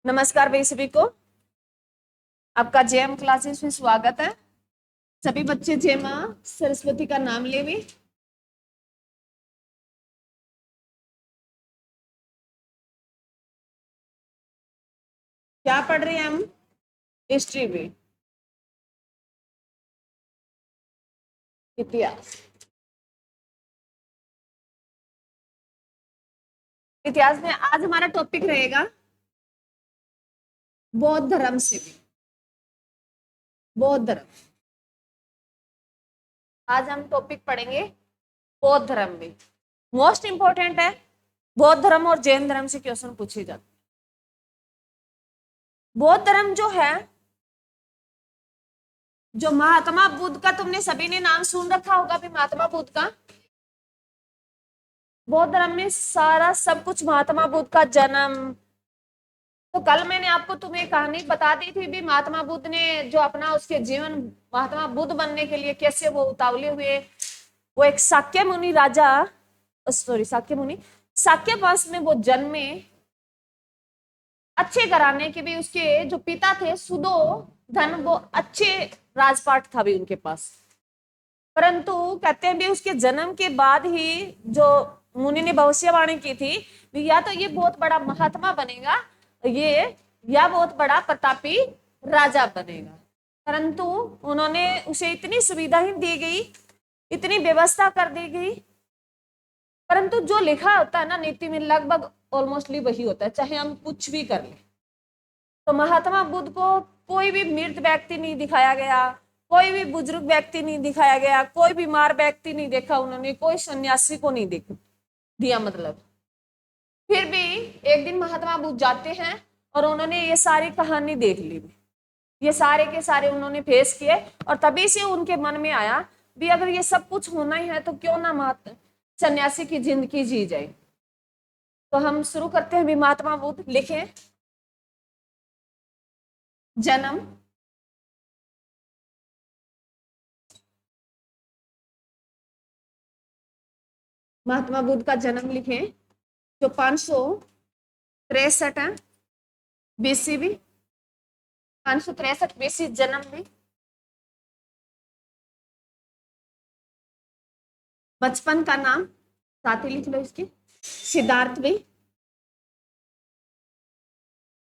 नमस्कार भाई सभी को। आपका जेएम क्लासेस में स्वागत है। सभी बच्चे जय मां सरस्वती का नाम लेवे। क्या पढ़ रहे हैं हम? हिस्ट्री में, इतिहास। इतिहास में आज हमारा टॉपिक रहेगा बौद्ध धर्म से भी। बौद्ध धर्म आज हम टॉपिक पढ़ेंगे। बौद्ध धर्म में मोस्ट इंपॉर्टेंट है। बौद्ध धर्म और जैन धर्म से क्वेश्चन पूछे जाते। बौद्ध धर्म जो है, जो महात्मा बुद्ध का, तुमने सभी ने नाम सुन रखा होगा भी महात्मा बुद्ध का। बौद्ध धर्म में सारा सब कुछ महात्मा बुद्ध का जन्म। तो कल मैंने आपको तुम्हें कहानी बता दी थी भी महात्मा बुद्ध ने जो अपना उसके जीवन, महात्मा बुद्ध बनने के लिए कैसे वो उतावले हुए। वो एक शाक्य मुनि राजा, सॉरी शाक्य मुनि, शाक्य वंश में वो जन्मे। अच्छे घराने के भी, उसके जो पिता थे सुदोधन, वो अच्छे राजपाट था भी उनके पास। परंतु कहते हैं भी उसके जन्म के बाद ही जो मुनि ने भविष्यवाणी की थी भी या तो ये बहुत बड़ा महात्मा बनेगा, ये या बहुत बड़ा प्रतापी राजा बनेगा। परंतु उन्होंने उसे इतनी सुविधा ही दी गई, इतनी व्यवस्था कर दी गई। परंतु जो लिखा होता है ना नीति में, लगभग ऑलमोस्टली वही होता है, चाहे हम कुछ भी कर लें। तो महात्मा बुद्ध को कोई भी मृत व्यक्ति नहीं दिखाया गया, कोई भी बुजुर्ग व्यक्ति नहीं दिखाया गया, कोई बीमार व्यक्ति नहीं देखा उन्होंने, कोई सन्यासी को नहीं देखा दिया। मतलब फिर भी एक दिन महात्मा बुद्ध जाते हैं और उन्होंने ये सारी कहानी देख ली। ये सारे के सारे उन्होंने फेस किए और तभी से उनके मन में आया भी अगर ये सब कुछ होना ही है तो क्यों ना सन्यासी की जिंदगी जी जाए। तो हम शुरू करते हैं भी। महात्मा बुद्ध लिखे जन्म। महात्मा बुद्ध का जन्म लिखे जो 563 है बीसी भी, 563 बीसी जन्म भी। बचपन का नाम साथ ही लिख लो इसके, सिद्धार्थ भी।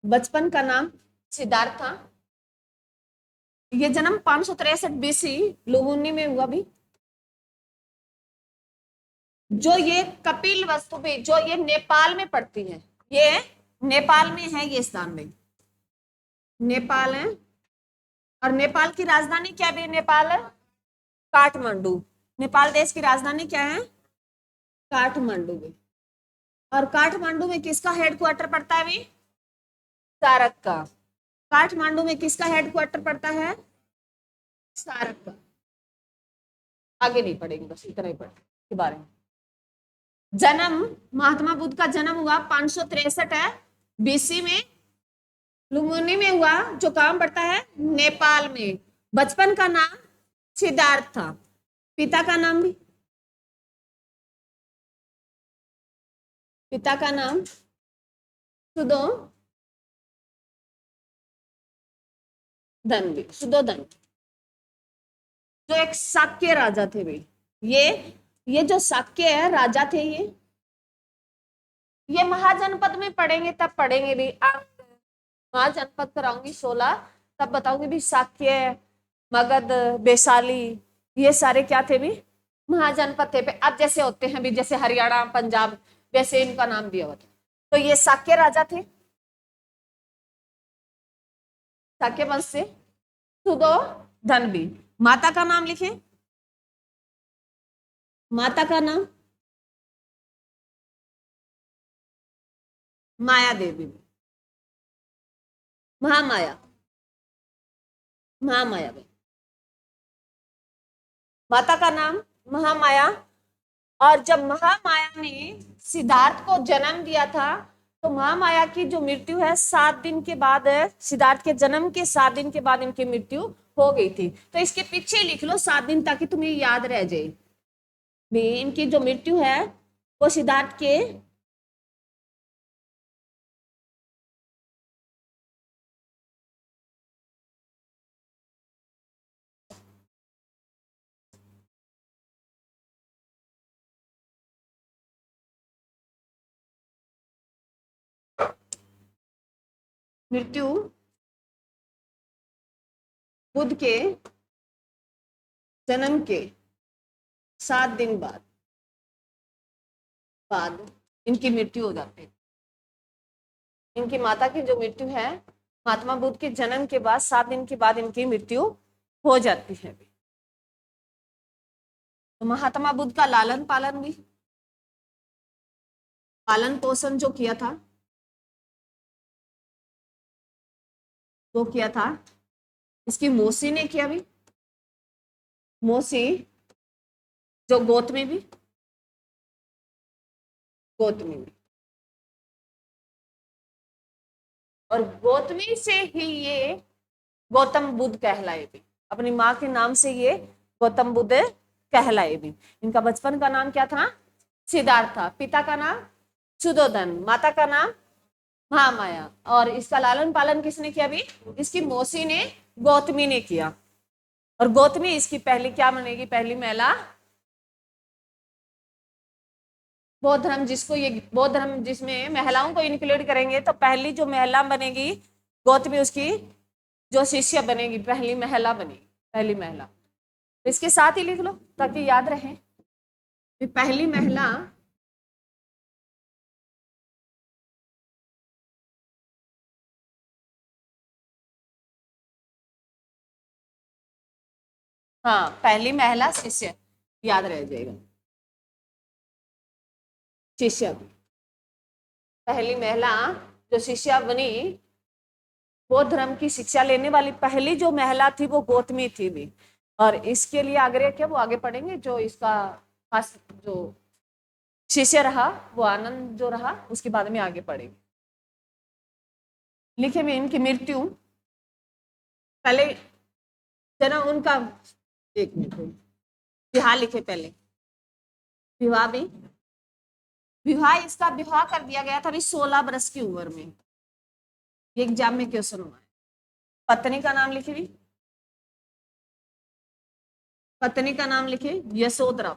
बचपन का नाम सिद्धार्थ था। ये जन्म 563 बीसी लुम्बिनी में हुआ भी। जो ये कपिल वस्तु भी, जो ये नेपाल में पड़ती है, ये नेपाल में है, ये स्थान में नेपाल है। और नेपाल की राजधानी क्या भी? नेपाल है काठमांडू। नेपाल देश की राजधानी क्या है? काठमांडू में। और काठमांडू में किसका हेडक्वार्टर पड़ता है भी? सारक का। काठमांडू में किसका हेडक्वार्टर पड़ता है? सारक का। आगे नहीं पढ़ेंगे, बस इतना ही पढ़ेंगे के बारे में। जन्म, महात्मा बुद्ध का जन्म हुआ 563 है बीसी में, लुम्बिनी में हुआ, जो काम पड़ता है नेपाल में। बचपन का नाम सिद्धार्थ था। पिता का नाम भी, पिता का नाम सुदोधन भी, सुदोधन, जो एक शाक्य राजा थे भी। ये जो शाक्य है राजा थे, ये महाजनपद में पढ़ेंगे तब पढ़ेंगे भी। आप महाजनपद कराऊंगी 16, तब बताऊंगी भी शाक्य, मगध, वैशाली, ये सारे क्या थे भी? महाजनपद थे। अब जैसे होते हैं भी, जैसे हरियाणा, पंजाब, वैसे इनका नाम दिया हुआ था। तो ये शाक्य राजा थे, शाक्य वंश से। सुदोधन भी। माता का नाम लिखे, माता का नाम माया देवी, महामाया, महामाया भी। माता का नाम महामाया। और जब महामाया ने सिद्धार्थ को जन्म दिया था, तो महामाया की जो मृत्यु है 7 दिन के बाद है, सिद्धार्थ के जन्म के 7 दिन के बाद इनकी मृत्यु हो गई थी। तो इसके पीछे लिख लो 7 दिन, ताकि तुम्हें याद रह जाए भी इनकी जो मृत्यु है वो सिद्धार्थ के मृत्यु बुध के जन्म के 7 दिन बाद इनकी मृत्यु हो जाती है। इनकी माता की जो मृत्यु है, महात्मा बुद्ध के जन्म के बाद 7 दिन के बाद इनकी मृत्यु हो जाती है। तो महात्मा बुद्ध का लालन पालन भी, पालन पोषण जो किया था वो किया था इसकी मौसी ने किया भी। मौसी जो गौतमी भी, गौतमी भी, और गौतमी से ही ये गौतम बुद्ध कहलाए भी। अपनी माँ के नाम से ये गौतम बुद्ध कहलाए भी। इनका बचपन का नाम क्या था? सिद्धार्थ था। पिता का नाम सुदोधन, माता का नाम महामाया। और इसका लालन पालन किसने किया भी? इसकी मौसी ने, गौतमी ने किया। और गौतमी इसकी पहली क्या बनेगी? पहली महिला बौद्ध धर्म, जिसको ये बौद्ध धर्म जिसमें महिलाओं को इंक्लूड करेंगे, तो पहली जो महिला बनेगी गौतमी, उसकी जो शिष्य बनेगी, पहली महिला बनेगी, पहली महिला। तो इसके साथ ही लिख लो ताकि याद रहे। पहली महिला हाँ, पहली महिला शिष्य, याद रह जाएगा। शिष्य, पहली महिला जो शिष्या बनी, बौद्ध धर्म की शिक्षा लेने वाली पहली जो महिला थी वो गौतमी थी भी। और इसके लिए आगे क्या वो आगे पढ़ेंगे। जो इसका खास जो शिष्य रहा वो आनंद जो रहा, उसके बाद में आगे पढ़ेंगे। लिखे भी इनकी मृत्यु पहले जना उनका, एक मिनट, विवाह लिखे पहले। विवाह भी, विवाह इसका विवाह कर दिया गया था अभी 16 वर्ष की उम्र में। ये एग्जाम में क्वेश्चन हुआ है। पत्नी का नाम लिखे भी, पत्नी का नाम लिखे यशोधरा।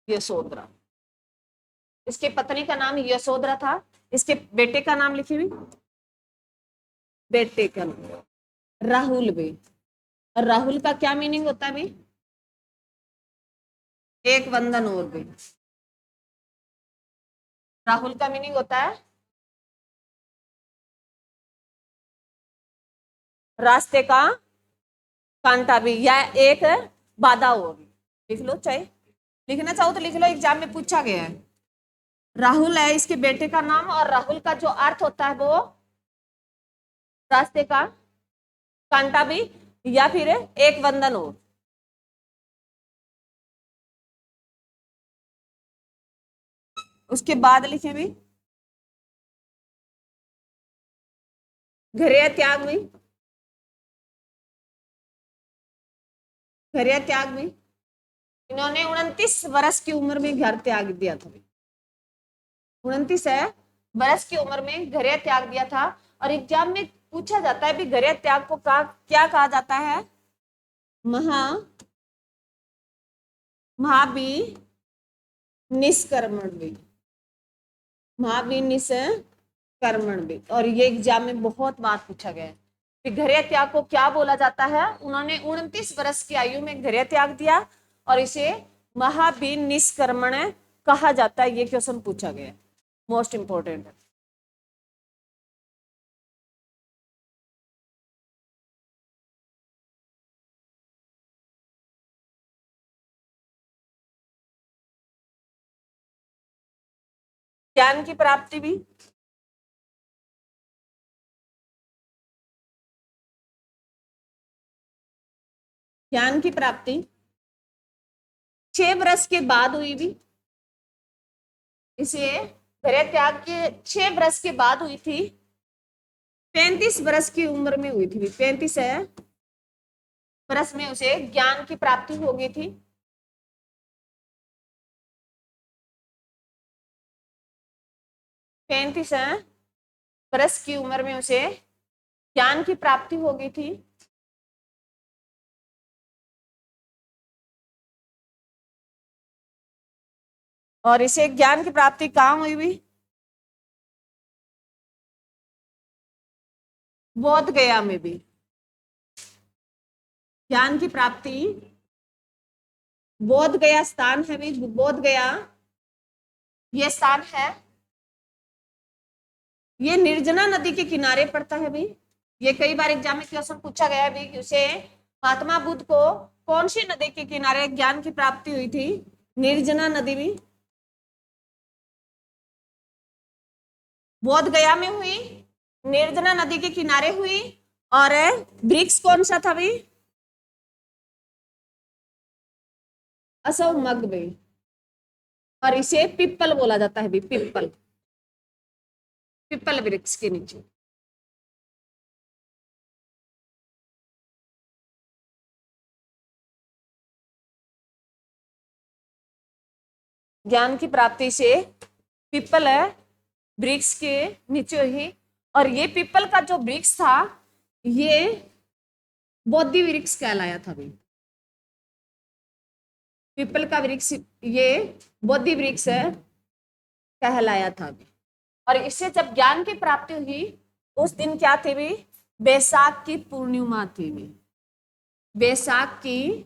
यशोधरा, इसके पत्नी का नाम यशोधरा था। इसके बेटे का नाम लिखे भी, बेटे का नाम राहुल भी। और राहुल का क्या मीनिंग होता है भी? एक वंदन और भी। राहुल का मीनिंग होता है रास्ते का कांटा भी, या एक बाधा और भी। लिख लो, चाहे लिखना चाहो तो लिख लो, एग्जाम में पूछा गया है। राहुल है इसके बेटे का नाम, और राहुल का जो अर्थ होता है वो रास्ते का कांटा भी, या फिर एक वंदन हो। उसके बाद लिखे भी घरे त्याग भी, घरे त्याग भी। इन्होंने 29 वर्ष की उम्र में घर त्याग दिया था। 29 है वर्ष की उम्र में घरे त्याग दिया था। और एग्जाम में पूछा जाता है भी घरे त्याग को क्या कहा जाता है? महाबी निष्कर्मण भी, महाबी निष्कर्मण भी। और ये एग्जाम में बहुत बात पूछा गया है कि घरे त्याग को क्या बोला जाता है। उन्होंने 29 वर्ष की आयु में घरे त्याग दिया और इसे महाबी निष्कर्मण कहा जाता है। ये क्वेश्चन पूछा गया है, मोस्ट इंपोर्टेंट है। ज्ञान की प्राप्ति भी, ज्ञान की प्राप्ति 6 वर्ष के बाद हुई भी। इसे घरे त्याग के 6 वर्ष के बाद हुई थी। 35 वर्ष की उम्र में हुई थी। 35 है वर्ष में उसे ज्ञान की प्राप्ति हो गई थी। 35 है वर्ष की उम्र में उसे ज्ञान की प्राप्ति हो गई थी। और इसे ज्ञान की प्राप्ति कहाँ हुई भी? बोध गया में भी ज्ञान की प्राप्ति। बोध गया स्थान है भी, बोध गया ये स्थान है, ये निर्जना नदी के किनारे पड़ता है भी। ये कई बार एग्जाम में क्वेश्चन पूछा गया है भी कि उसे महात्मा बुद्ध को कौन सी नदी के किनारे ज्ञान की प्राप्ति हुई थी? निर्जना नदी भी बोध गया में हुई, निर्जना नदी के किनारे हुई। और वृक्ष कौन सा था भी? असवमग में। और इसे पिप्पल बोला जाता है भी, पिप्पल, पिप्पल वृक्ष के नीचे। ज्ञान की प्राप्ति से पिप्पल है वृक्ष के नीचे ही। और ये पिप्पल का जो वृक्ष था ये बोधि वृक्ष कहलाया था भी। पिप्पल का वृक्ष ये बोधि वृक्ष है कहलाया था भी। और इससे जब ज्ञान की प्राप्ति हुई उस दिन क्या थी भी? बैसाख की पूर्णिमा थी भी। बैसाख की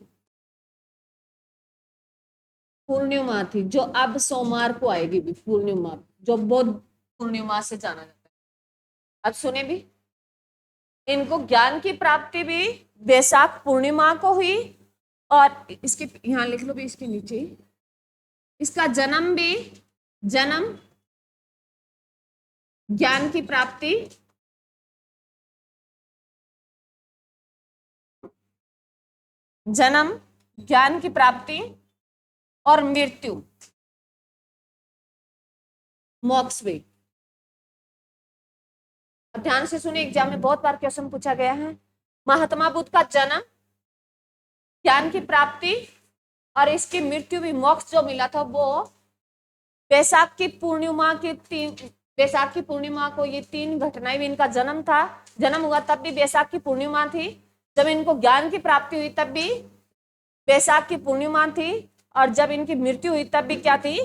पूर्णिमा थी जो अब सोमवार को आएगी भी, पूर्णिमा जो बुद्ध पूर्णिमा से जाना जाता है। अब सुने भी, इनको ज्ञान की प्राप्ति भी बैसाख पूर्णिमा को हुई। और इसके यहां लिख लो भी, इसके नीचे इसका जन्म भी, जन्म ज्ञान की प्राप्ति, जन्म ज्ञान की प्राप्ति और मृत्यु मोक्ष भी। ध्यान से सुनिए, एग्जाम में बहुत बार क्वेश्चन पूछा गया है। महात्मा बुद्ध का जन्म, ज्ञान की प्राप्ति और इसकी मृत्यु भी, मोक्ष जो मिला था वो बैसाख की पूर्णिमा के बैसाख की पूर्णिमा को ये तीन घटनाएं भी, इनका जन्म था, जन्म हुआ तब भी बैसाख की पूर्णिमा थी, जब इनको ज्ञान की प्राप्ति हुई तब भी बैसाख की पूर्णिमा थी, और जब इनकी मृत्यु हुई तब भी क्या थी?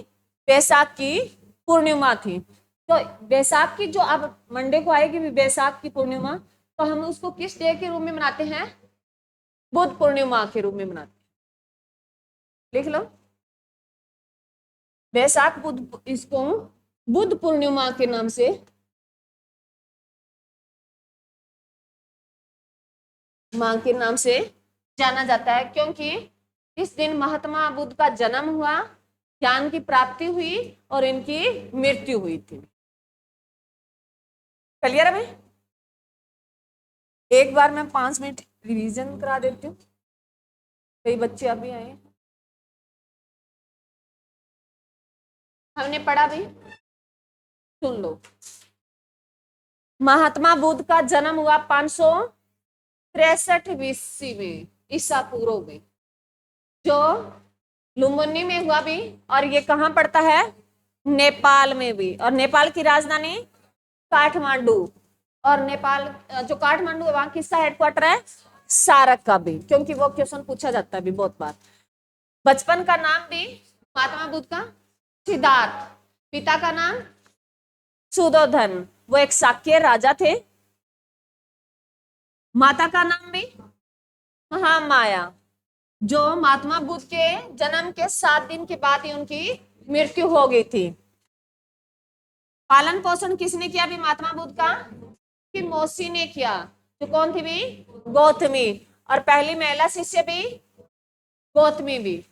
बैसाख की पूर्णिमा थी। तो बैसाख की जो अब मंडे को आएगी भी बैसाख की पूर्णिमा, तो हम उसको किस डे के रूप में मनाते हैं? बुद्ध पूर्णिमा के रूप में मनाते हैं। लिख लो, बैसाख बुद्ध, इसको बुद्ध पूर्णिमा के नाम से मां के नाम से जाना जाता है, क्योंकि इस दिन महात्मा बुद्ध का जन्म हुआ, ज्ञान की प्राप्ति हुई और इनकी मृत्यु हुई थी। क्लियर है भाई? एक बार मैं 5 मिनट रिवीजन करा देती हूँ, कई बच्चे अभी आए। हमने पढ़ा भाई, सुन लो। महात्मा बुद्ध का जन्म हुआ 563 BC में, ईसा पूर्व में, जो लुम्बिनी में हुआ भी। और ये कहाँ पड़ता है? नेपाल में भी। और नेपाल की राजधानी काठमांडू। और नेपाल जो काठमांडू है वहां किसका हेडक्वार्टर है? सारक का भी, क्योंकि वो क्वेश्चन पूछा जाता है भी बहुत बार। बचपन का नाम भी महात्मा बुद्ध का सिद्धार्थ, पिता का नाम सुदोधन, वो एक शाक्य राजा थे। माता का नाम भी महामाया, जो महात्मा बुद्ध के जन्म के 7 दिन के बाद ही उनकी मृत्यु हो गई थी। पालन पोषण किसने किया भी महात्मा बुद्ध का? कि मौसी ने किया, जो कौन थी भी? गौतमी। और पहली महिला शिष्य भी गौतमी भी।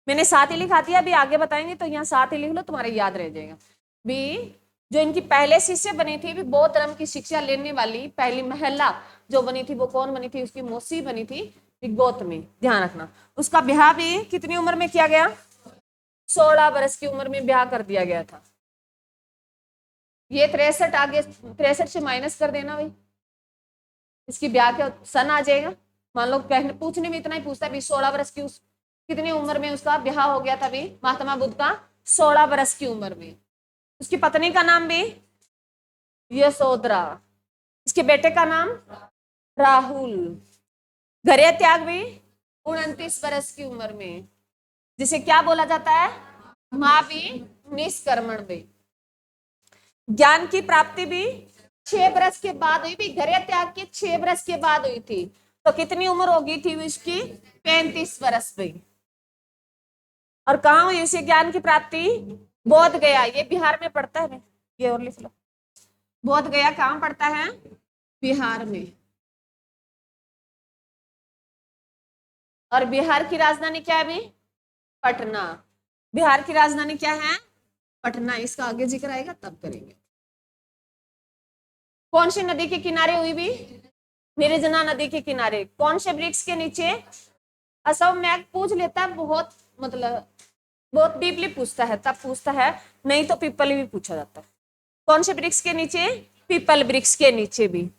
मैंने साथ ही लिखा दिया, अभी आगे बताएंगे तो यहाँ साथ ही लिख लो, तुम्हारे याद रह जाएगा भी। जो इनकी पहले शिष्य बनी थी भी, बौद्ध धर्म की शिक्षा लेने वाली पहली महिला जो बनी थी वो कौन बनी थी? उसकी मौसी बनी थी गौतमी, ध्यान रखना। उसका ब्याह भी कितनी उम्र में किया गया? 16 वर्ष की उम्र में ब्याह कर दिया गया था। ये 63 आगे 63 से माइनस कर देना भाई, इसकी ब्याह का सन आ जाएगा। मान लो कहने पूछने में इतना ही पूछता है भी 16 वर्ष की, उस कितनी उम्र में उसका ब्याह हो गया था भी महात्मा बुद्ध का? 16 वर्ष की उम्र में। उसकी पत्नी का नाम भी यशोधरा, इसके बेटे का नाम राहुल। गृह त्याग भी 29 वर्ष की उम्र में, जिसे क्या बोला जाता है? माँ भी निष्कर्मण भी। ज्ञान की प्राप्ति भी 6 वर्ष के बाद हुई भी, घर त्याग के 6 वर्ष के बाद हुई थी। तो कितनी उम्र होगी थी उसकी? 35 वर्ष में। और कहाँ हुई उसे ज्ञान की प्राप्ति? बोध गया, ये बिहार में पड़ता है। ये और लिख लो, बोध गया कहाँ पड़ता है? बिहार में। और बिहार की राजधानी क्या है अभी? पटना। बिहार की राजधानी क्या है? पटना। इसका आगे जिक्र आएगा तब करेंगे। कौन सी नदी के किनारे हुई भी? निर्जना नदी के किनारे। कौन से वृक्ष के नीचे? असम मैग पूछ लेता है बहुत, मतलब बहुत डीपली पूछता है, तब पूछता है, नहीं तो पीपल भी पूछा जाता है। कौन से वृक्ष के नीचे? पीपल वृक्ष के नीचे भी।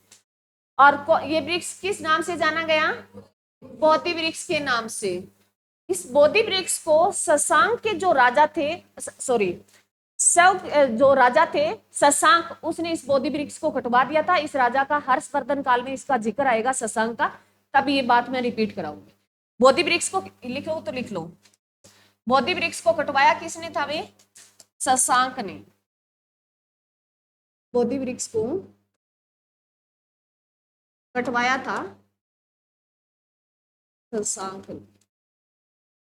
और ये वृक्ष किस नाम से जाना गया? बोधि वृक्ष के नाम से। इस बोधि वृक्ष को शशांक के जो राजा थे, सॉरी, सब जो राजा थे शशांक, उसने इस बोधि वृक्ष को कटवा दिया था। इस राजा का हर्षवर्धन काल में इसका जिक्र आएगा शशांक का, तब ये बात मैं रिपीट कराऊंगी। बोधि वृक्ष को लिख लो तो लिख लो, बोधि वृक्ष को कटवाया किसने था वे? शशांक ने। बोधि वृक्ष को कटवाया था शशांक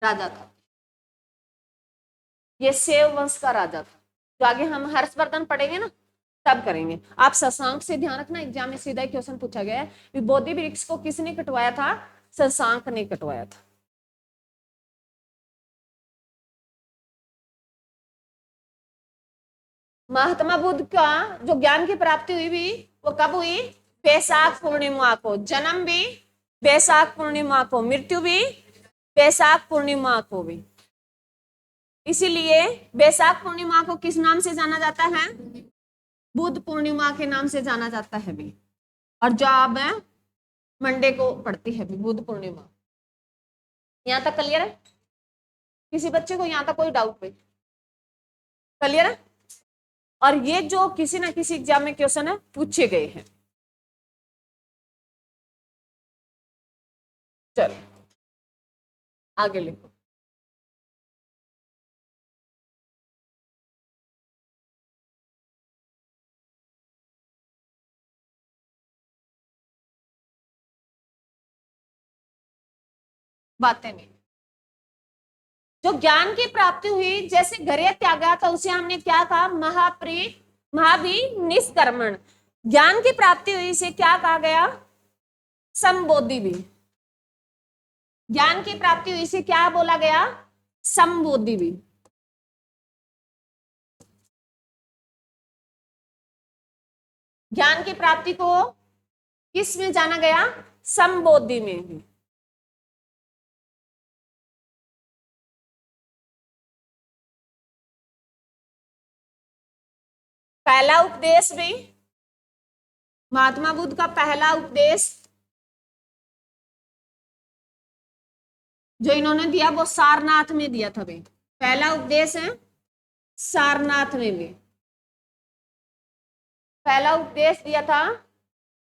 राजा था। ये सेव वंश का राजा था। तो आगे हम हर्षवर्धन पढ़ेंगे ना, तब करेंगे। आप शशांक से ध्यान रखना, एग्जाम में सीधा ही क्वेश्चन पूछा गया है। बोधि वृक्ष को किसने कटवाया था? शशांक ने कटवाया था। महात्मा बुद्ध का जो ज्ञान की प्राप्ति हुई भी, वो कब हुई? बैसाख पूर्णिमा को। जन्म भी बैसाख पूर्णिमा को, मृत्यु भी बैसाख पूर्णिमा को भी। इसीलिए बैसाख पूर्णिमा को किस नाम से जाना जाता है? बुद्ध पूर्णिमा के नाम से जाना जाता है भी। और जो अब मंडे को पड़ती है भी बुद्ध पूर्णिमा। यहाँ तक क्लियर है? किसी बच्चे को यहाँ तक कोई डाउट नहीं? क्लियर है? और ये जो किसी ना किसी एग्जाम में क्वेश्चन है पूछे गए हैं। चलो आगे लिखो। बातें नहीं। जो ज्ञान की प्राप्ति हुई, जैसे घर त्यागा था, उसे हमने क्या कहा? महाभि निष्कर्मण। ज्ञान की प्राप्ति हुई से क्या कहा गया? संबोधि भी। ज्ञान की प्राप्ति हुई से क्या बोला गया? संबोधि भी। ज्ञान की प्राप्ति को किस में जाना गया? संबोधि में भी। पहला उपदेश भी, महात्मा बुद्ध का पहला उपदेश जो इन्होंने दिया वो सारनाथ में दिया था भाई। पहला उपदेश है सारनाथ में भी। पहला उपदेश दिया था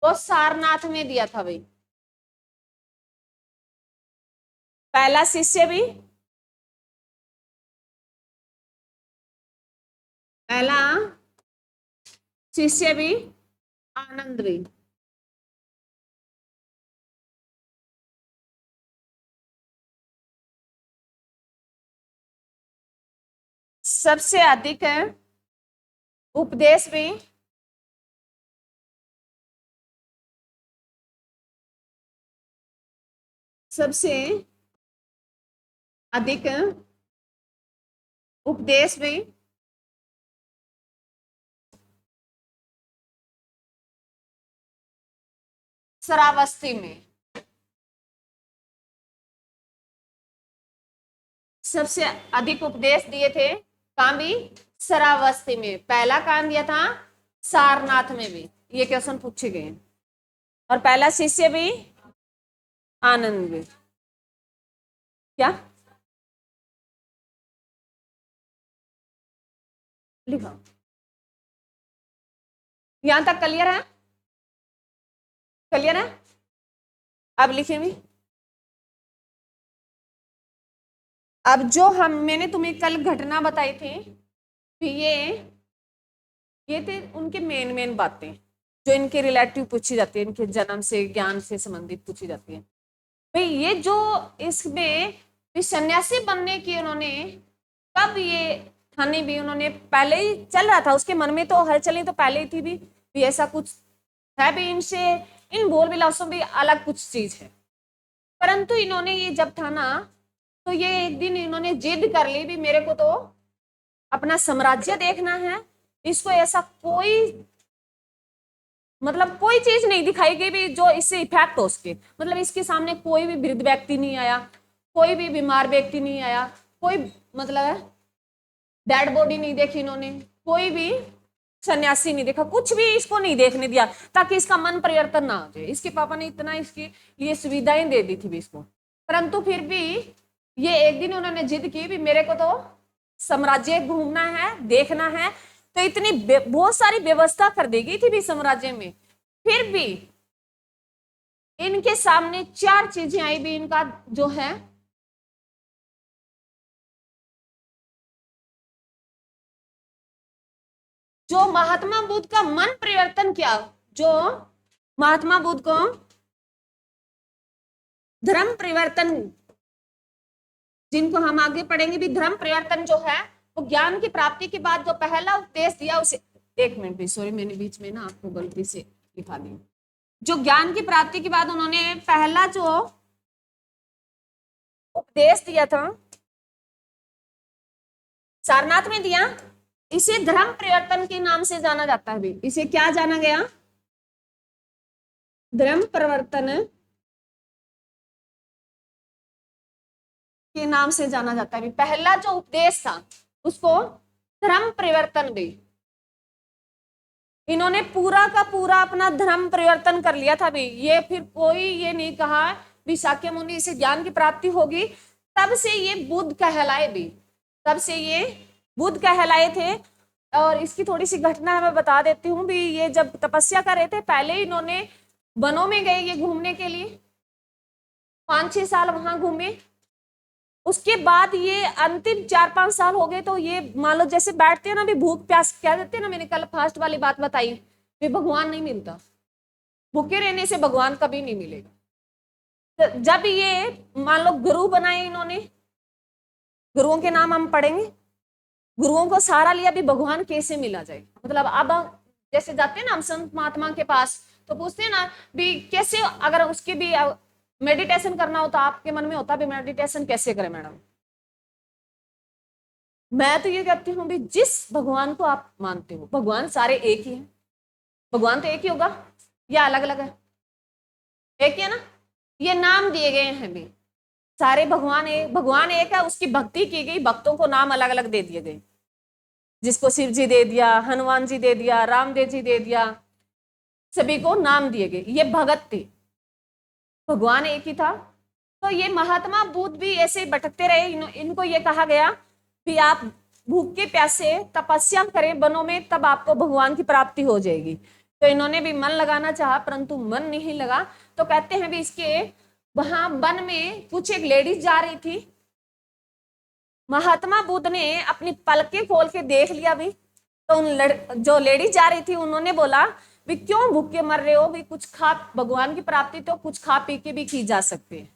वो सारनाथ में दिया था भाई। पहला शिष्य भी, पहला शिष्य भी आनंद भी। सबसे अधिक है उपदेश भी सबसे अधिक उपदेश भी श्रावस्ती में। सबसे अधिक उपदेश दिए थे कहां भी? श्रावस्ती में। पहला कहां दिया था? सारनाथ में भी। ये क्वेश्चन पूछे गए। और पहला शिष्य भी आनंद भी। क्या लिखा? यहां तक क्लियर है? क्लियर है? अब लिखे भी। अब जो मैंने तुम्हें कल घटना बताई थी, तो ये थे उनके मेन बातें जो इनके रिलेटिव पूछी जाती है, इनके जन्म से ज्ञान से संबंधित पूछी जाती है। भाई ये जो इसमें सन्यासी बनने की उन्होंने कब ये ठानी भी, उन्होंने पहले ही चल रहा था उसके मन में, तो हलचलें तो पहले ही थी भी ऐसा कुछ है भी, इनसे इन बोल विलासों भी अलग कुछ चीज है। परंतु इन्होंने ये जब ठाना तो ये एक दिन इन्होंने जिद कर ली भी मेरे को तो अपना साम्राज्य देखना है, इसको ऐसा कोई मतलब कोई चीज नहीं दिखाई गई भी जो इससे इफेक्ट हो सके। मतलब इसके सामने कोई भी वृद्ध व्यक्ति नहीं आया, कोई भी बीमार व्यक्ति नहीं आया, कोई मतलब डेड बॉडी नहीं देखी इन्होंने, कोई भी सन्यासी नहीं देखा, कुछ भी इसको नहीं देखने दिया ताकि इसका मन परिवर्तन ना हो जाए। इसके पापा ने इतना इसके लिए सुविधाएं दे दी थी भी इसको। परंतु फिर भी ये एक दिन उन्होंने जिद की भी मेरे को तो साम्राज्य घूमना है, देखना है, तो इतनी बहुत सारी व्यवस्था कर दी गई थी भी साम्राज्य में, फिर भी इनके सामने चार चीजें आई भी इनका जो है जो महात्मा बुद्ध का मन परिवर्तन किया, जो महात्मा बुद्ध को धर्म परिवर्तन, जिनको हम आगे पढ़ेंगे भी, धर्म परिवर्तन जो है वो ज्ञान की प्राप्ति के बाद जो पहला उपदेश दिया उसे, एक मिनट भी सॉरी मैंने बीच में ना आपको गलती से लिखा दी, जो ज्ञान की प्राप्ति के बाद उन्होंने पहला जो उपदेश दिया था सारनाथ में दिया, इसे धर्म परिवर्तन के नाम से जाना जाता है भी। इसे क्या जाना गया? धर्म परिवर्तन के नाम से जाना जाता है। पहला जो उपदेश था उसको धर्म परिवर्तन भी, इन्होंने पूरा का पूरा अपना धर्म परिवर्तन कर लिया था भी। ये फिर कोई ये नहीं कहा भी शाक्य मुनि से ज्ञान की प्राप्ति होगी, तब से ये बुद्ध कहलाए भी, तब से ये बुद्ध कहलाए थे। और इसकी थोड़ी सी घटना मैं बता देती हूँ भी, ये जब तपस्या कर रहे थे पहले इन्होंने वनों में गए ये घूमने के लिए, 5-6 साल वहां घूमे। उसके बाद ये अंतिम 4-5 साल हो गए तो ये मान लो जैसे बैठते हैं ना भी भूख प्यास कह देते हैं ना, मैंने कल फर्स्ट वाली बात बताई भी भगवान नहीं मिलता, भूखे रहने से भगवान कभी नहीं मिलेगा। तो जब ये मान लो गुरु बनाए इन्होंने, गुरुओं के नाम हम पढ़ेंगे, गुरुओं को सहारा लिया भी भगवान कैसे मिला जाए। मतलब अब जैसे जाते हैं ना हम संत महात्मा के पास तो पूछते हैं ना भी कैसे, अगर उसके भी मेडिटेशन करना हो तो आपके मन में होता भी मेडिटेशन कैसे करें मैडम? मैं तो ये कहती हूँ भी जिस भगवान को आप मानते हो, भगवान सारे एक ही है, भगवान तो एक ही होगा या अलग अलग है? एक ही है ना, ये नाम दिए गए हैं भी सारे भगवान एक है, उसकी भक्ति की गई, भक्तों को नाम अलग अलग दे दिए गए, जिसको शिव जी दे दिया, हनुमान जी दे दिया, रामदेव जी दे दिया, सभी को नाम दिए गए, ये भगत थे, भगवान एक ही था। तो ये महात्मा बुद्ध भी ऐसे भटकते रहे, इनको ये कहा गया कि आप भूखे प्यासे तपस्या करें वनों में, तब आपको भगवान की प्राप्ति हो जाएगी। तो इन्होंने भी मन लगाना चाहा परंतु मन नहीं लगा। तो कहते हैं भी इसके वहां वन में कुछ एक लेडीज जा रही थी, महात्मा बुद्ध ने अपनी पलकें खोल के देख लिया भी, तो उन जो लेडीज जा रही थी उन्होंने बोला भी क्यों भूखे मर रहे हो भी, कुछ खा, भगवान की प्राप्ति तो कुछ खा पी के भी की जा सकती है।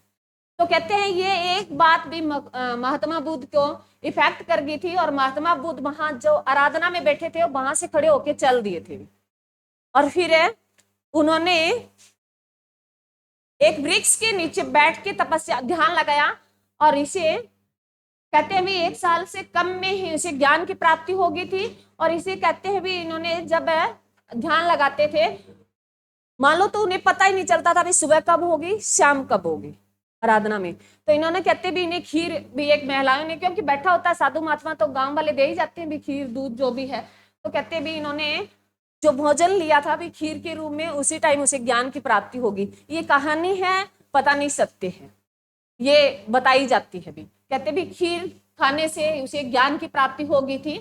तो कहते हैं ये एक बात भी महात्मा बुद्ध को इफेक्ट कर गई थी, और महात्मा बुद्ध वहां जो आराधना में बैठे थे वहां से खड़े होके चल दिए थे, और फिर उन्होंने एक वृक्ष के नीचे बैठ के तपस्या ध्यान लगाया, और इसे कहते हैं भी 1 साल से कम में ही इसे ज्ञान की प्राप्ति हो गई थी। और इसे कहते हैं भी इन्होंने जब ध्यान लगाते थे मान लो तो उन्हें पता ही नहीं चलता था भी सुबह कब होगी शाम कब होगी आराधना में। तो इन्होंने कहते भी इन्हें खीर भी, एक महिलाओं ने, क्योंकि बैठा होता है साधु महात्मा तो गांव वाले दे ही जाते हैं भी खीर दूध जो भी है, तो कहते भी इन्होंने जो भोजन लिया था भी खीर के रूप में, उसी टाइम उसे ज्ञान की प्राप्ति होगी। ये कहानी है, पता नहीं सत्य है, ये बताई जाती है भी। कहते भी खीर खाने से उसे ज्ञान की प्राप्ति हो गई थी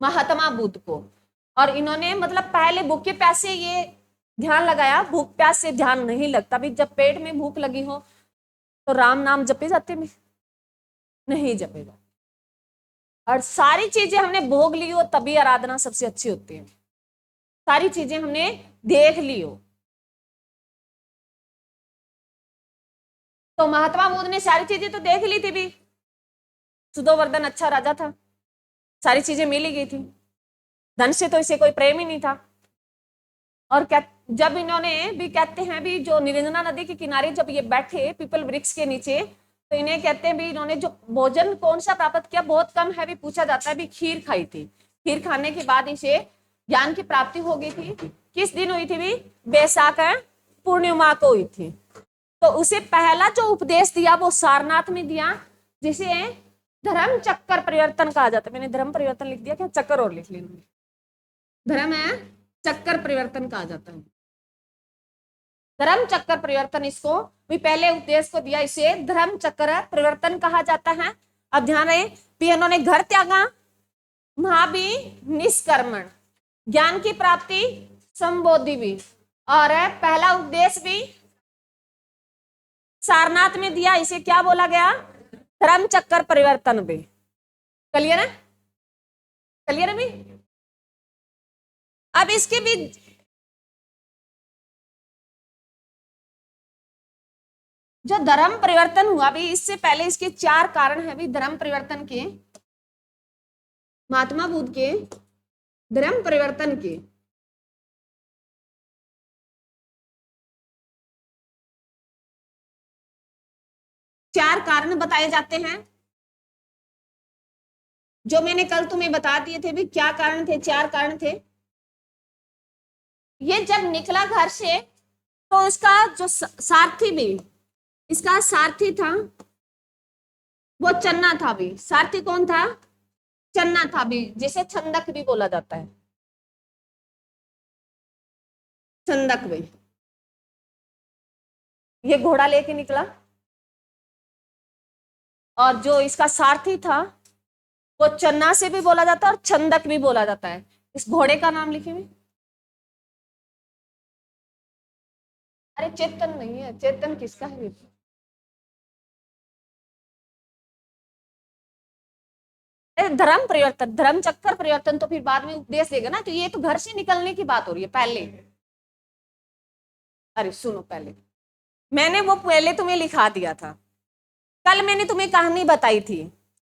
महात्मा बुद्ध को। और इन्होंने मतलब पहले भूखे प्यासे ये ध्यान लगाया, भूख प्यास से ध्यान नहीं लगता भी, जब पेट में भूख लगी हो तो राम नाम जपे जाते में, नहीं जपे जाते। और सारी चीजें हमने भोग ली हो तभी आराधना सबसे अच्छी होती है। सारी चीजें हमने देख ली हो। तो महात्मा बुद्ध ने सारी चीजें तो देख ली थी भी। सुधोवर्धन अच्छा राजा था, सारी चीजें मिल ही गई थी, धन से तो इसे कोई प्रेम ही नहीं था। और क्या, जब इन्होंने भी कहते हैं भी जो निरंजना नदी के किनारे जब ये बैठे पीपल वृक्ष के नीचे, तो इन्हें कहते हैं भी इन्होंने जो भोजन कौन सा प्राप्त किया, बहुत कम है भी, पूछा जाता है भी खीर खाई थी। खीर खाने के बाद इसे ज्ञान की प्राप्ति हो गई थी। किस दिन हुई थी भी? बैसाख पूर्णिमा को हुई थी। तो उसे पहला जो उपदेश दिया वो सारनाथ में दिया, जिसे धर्म चक्कर परिवर्तन कहा जाता है। मैंने धर्म परिवर्तन लिख दिया क्या? चक्कर और लिख लेना। धर्म है चक्कर परिवर्तन कहा जाता है। धर्म चक्कर परिवर्तन, इसको भी पहले उपदेश को दिया, इसे धर्म चक्कर परिवर्तन कहा जाता है। अब ध्यान रहे भी इन्होंने घर त्यागा, वहां भी निष्कर्मण, ज्ञान की प्राप्ति, संबोधि भी, और पहला उपदेश भी सारनाथ में दिया। इसे क्या बोला गया? धर्म चक्कर परिवर्तन भी। क्लियर है? क्लियर है भी? अब इसके भी जो धर्म परिवर्तन हुआ भी, इससे पहले इसके 4 कारण है भी धर्म परिवर्तन के, महात्मा बुद्ध के धर्म परिवर्तन के। चार कारण बताए जाते हैं, जो मैंने कल तुम्हें बता दिए थे भी। क्या कारण थे? 4 कारण थे। ये जब निकला घर से तो इसका जो सारथी भी, इसका सारथी था वो चन्ना था भी। सारथी कौन था? चन्ना था भी, जिसे छंदक भी बोला जाता है। छंदक भी। ये घोड़ा लेके निकला, और जो इसका सारथी था वो चन्ना से भी बोला जाता है और छंदक भी बोला जाता है। इस घोड़े का नाम लिखे हुए। अरे चेतन नहीं है, चेतन किसका है? धर्म परिवर्तन, धर्म चक्कर परिवर्तन तो फिर बाद में उपदेश देगा ना, तो ये तो घर से निकलने की बात हो रही है पहले। अरे सुनो, पहले मैंने वो पहले तुम्हें लिखा दिया था। कल मैंने तुम्हें कहानी बताई थी,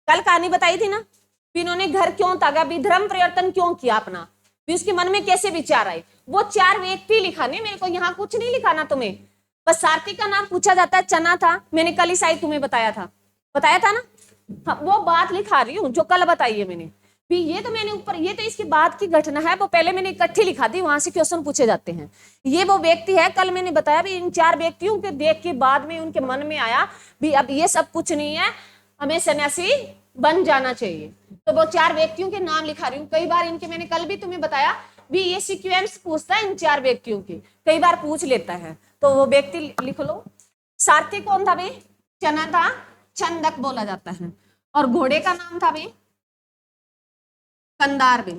कल कहानी बताई थी ना, फिर इन्होंने घर क्यों त्यागा भी, धर्म परिवर्तन क्यों किया अपना, फिर उसके मन में कैसे विचार आए, वो 4 व्यक्ति लिखाने। मेरे को यहाँ कुछ नहीं लिखाना तुम्हें, बस सारथी का नाम पूछा जाता है, चना था। मैंने कल ही शायद तुम्हें बताया था ना। हाँ, वो बात लिखा रही हूँ जो कल बताई है मैंने भी। ये तो मैंने ऊपर, ये तो इसके बाद की घटना है, वो पहले मैंने इकट्ठी लिखा दी, वहां से क्वेश्चन पूछे जाते हैं। ये वो व्यक्ति है, कल मैंने बताया भी इन 4 व्यक्तियों के देख के बाद में उनके मन में आया भी अब ये सब कुछ नहीं है, हमें सन्यासी बन जाना चाहिए। तो वो 4 व्यक्तियों के नाम लिखा रही हूँ। कई बार इनके, मैंने कल भी तुम्हें बताया भी, ये सीक्वेंस पूछता है इन 4 व्यक्तियों की, कई बार पूछ लेता है। तो वो व्यक्ति लिख लो। सारथी कौन था भाई? चना था, छंदक बोला जाता है। और घोड़े का नाम था भाई कंदार भी।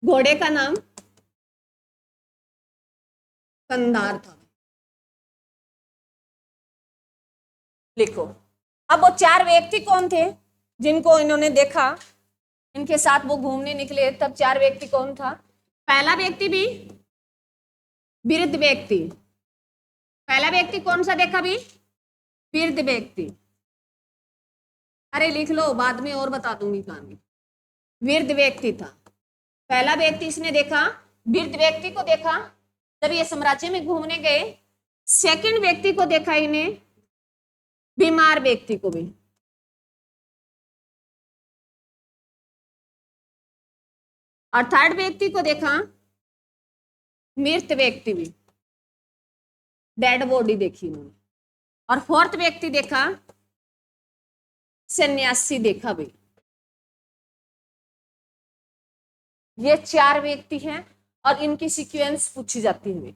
घोड़े का नाम कंदार था, लिखो। अब वो 4 व्यक्ति कौन थे जिनको इन्होंने देखा, इनके साथ वो घूमने निकले, तब 4 व्यक्ति कौन था? पहला व्यक्ति भी वृद्ध व्यक्ति। पहला व्यक्ति कौन सा देखा भी? वृद्ध व्यक्ति। अरे लिख लो, बाद में और बता दूंगी कहानी। वृद्ध व्यक्ति था पहला व्यक्ति, इसने देखा, वृद्ध व्यक्ति को देखा जब ये साम्राज्य में घूमने गए। सेकंड व्यक्ति को देखा इन्हें, बीमार व्यक्ति को भी। और थर्ड व्यक्ति को देखा, मृत व्यक्ति भी, डेड बॉडी देखी उन्होंने। और फोर्थ व्यक्ति देखा, सन्यासी देखा भी। ये 4 व्यक्ति हैं और इनकी सीक्वेंस पूछी जाती है।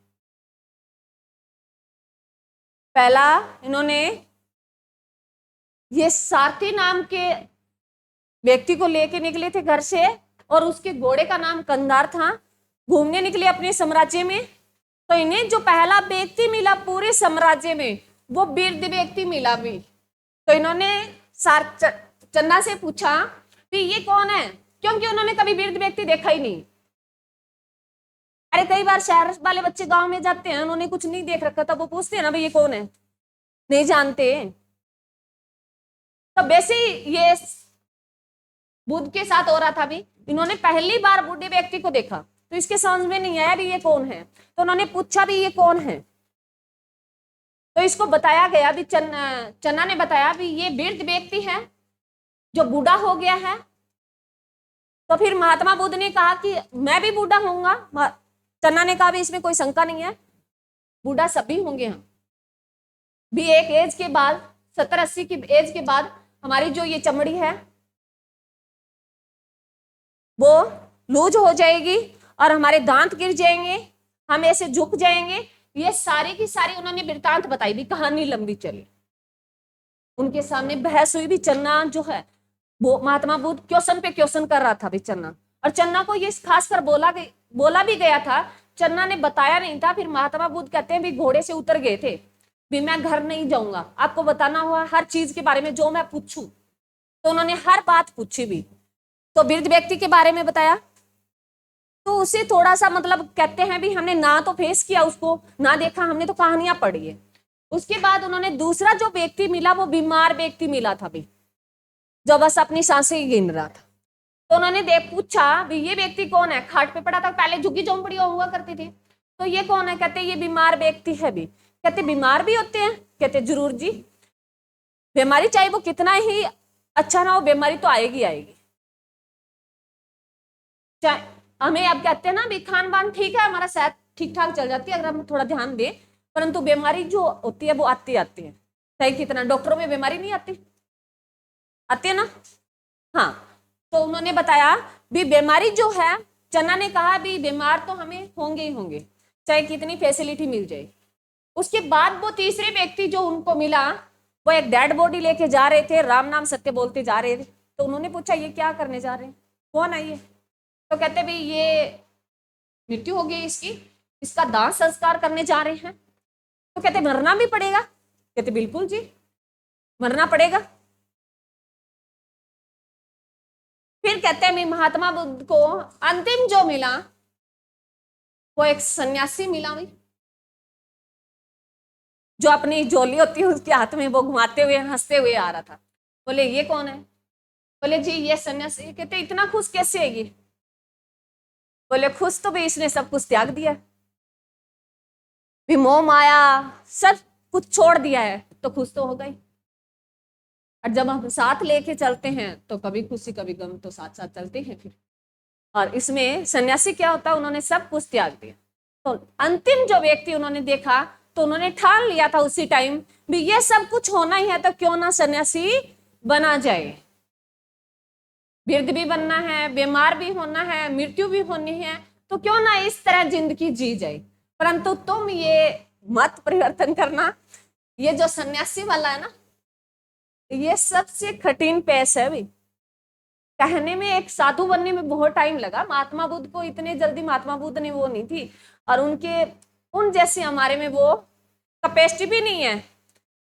पहला इन्होंने ये सारथी नाम के व्यक्ति को लेके निकले थे घर से, और उसके घोड़े का नाम कंदार था। घूमने निकले अपने साम्राज्य में, तो इन्हें जो पहला व्यक्ति मिला पूरे साम्राज्य में, वो वृद्ध व्यक्ति मिला भी। तो इन्होंने चन्ना से पूछा कि ये कौन है, क्योंकि उन्होंने कभी वृद्ध व्यक्ति देखा ही नहीं। अरे कई बार शहर वाले बच्चे गांव में जाते हैं, उन्होंने कुछ नहीं देख रखा था, वो पूछते हैं ना भाई ये कौन है, नहीं जानते। तो वैसे ही ये बुद्ध के साथ हो रहा था भी। इन्होंने पहली बार बूढ़े व्यक्ति को देखा तो इसके समझ में नहीं आया भी ये कौन है, तो उन्होंने पूछा भी ये कौन है। तो इसको बताया गया भी, चन्ना ने बताया भी ये वृद्ध व्यक्ति है जो बूढ़ा हो गया है। तो फिर महात्मा बुद्ध ने कहा कि मैं भी बूढ़ा होऊंगा। चन्ना ने कहा भी इसमें कोई शंका नहीं है, बूढ़ा सभी होंगे हम भी। एक एज के बाद 70-80 की एज के बाद हमारी जो ये चमड़ी है वो लूज हो जाएगी और हमारे दांत गिर जाएंगे, हम ऐसे झुक जाएंगे। ये सारी की सारी उन्होंने वृतांत बताई भी, कहानी लंबी चली। उनके सामने बहस हुई भी। चन्ना जो है वो महात्मा बुद्ध क्वेश्चन पे क्वेश्चन कर रहा था भी चन्ना, और चन्ना को ये खासकर बोला भी गया था, चन्ना ने बताया नहीं था। फिर महात्मा बुद्ध कहते हैं भी घोड़े से उतर गए थे भी, मैं घर नहीं जाऊंगा, आपको बताना हुआ हर चीज के बारे में जो मैं पूछूं। तो उन्होंने हर बात पूछी भी। तो वृद्ध व्यक्ति के बारे में बताया, तो उसे थोड़ा सा मतलब कहते हैं भी हमने ना तो फेस किया उसको, ना देखा, हमने तो कहानियां पढ़ी है। उसके बाद उन्होंने दूसरा जो व्यक्ति मिला वो बीमार व्यक्ति मिला था भी, जो बस अपनी सांसें ही गिन रहा था। तो उन्होंने पूछा भी ये व्यक्ति कौन है, खाट पे पड़ा था, पहले झुग्गी झोंपड़ी हुआ करती थी, तो ये कौन है। कहते ये बीमार व्यक्ति है भी। कहते बीमार भी होते हैं। कहते जरूर जी, बीमारी चाहे वो कितना ही अच्छा ना हो, बीमारी तो आएगी आएगी। चाहे हमें अब कहते हैं ना भी खान पान ठीक है, हमारा सेहत ठीक ठाक चल जाती है अगर हम थोड़ा ध्यान दें, परंतु बीमारी जो होती है वो आती आती है। चाहे कितना डॉक्टरों में बीमारी नहीं आती, आती है ना। हाँ, तो उन्होंने बताया भी बीमारी जो है, चन्ना ने कहा भी बीमार तो हमें होंगे ही होंगे, चाहे कितनी फैसिलिटी मिल जाए। उसके बाद वो तीसरे व्यक्ति जो उनको मिला, वो एक डेड बॉडी लेके जा रहे थे, राम नाम सत्य बोलते जा रहे थे। तो उन्होंने पूछा ये क्या करने जा रहे हैं, कौन है ये। तो कहते भाई ये मृत्यु हो गई इसकी, इसका दाह संस्कार करने जा रहे हैं। तो कहते मरना भी पड़ेगा। कहते बिल्कुल जी, मरना पड़ेगा। फिर कहते हैं महात्मा बुद्ध को अंतिम जो मिला वो एक सन्यासी मिला भी, जो अपनी झोली होती है उसके हाथ में वो घुमाते हुए हंसते हुए आ रहा था। बोले ये कौन है। बोले जी ये सन्यासी। कहते इतना खुश कैसे है ये। बोले खुश तो भी इसने सब कुछ त्याग दिया, भी मोह माया सब कुछ छोड़ दिया है, तो खुश तो होगा ही। और जब हम साथ लेके चलते हैं तो कभी खुशी कभी गम तो साथ साथ चलते हैं फिर। और इसमें सन्यासी क्या होता है, उन्होंने सब कुछ त्याग दिया। तो अंतिम जो व्यक्ति उन्होंने देखा तो उन्होंने ठान लिया था उसी टाइम भी ये सब कुछ होना ही है, तो क्यों ना सन्यासी बना जाए। वृद्ध भी बनना है, बीमार भी होना है, मृत्यु भी होनी है, तो क्यों ना इस तरह जिंदगी जी जाए। परंतु तुम ये मत परिवर्तन करना, ये जो सन्यासी वाला है ना, ये सबसे कठिन पेश है भी। कहने में एक साधु बनने में बहुत टाइम लगा। महात्मा बुद्ध को इतने जल्दी महात्मा बुद्ध ने वो नहीं थी, और उनके उन जैसे हमारे में वो कैपेसिटी भी नहीं है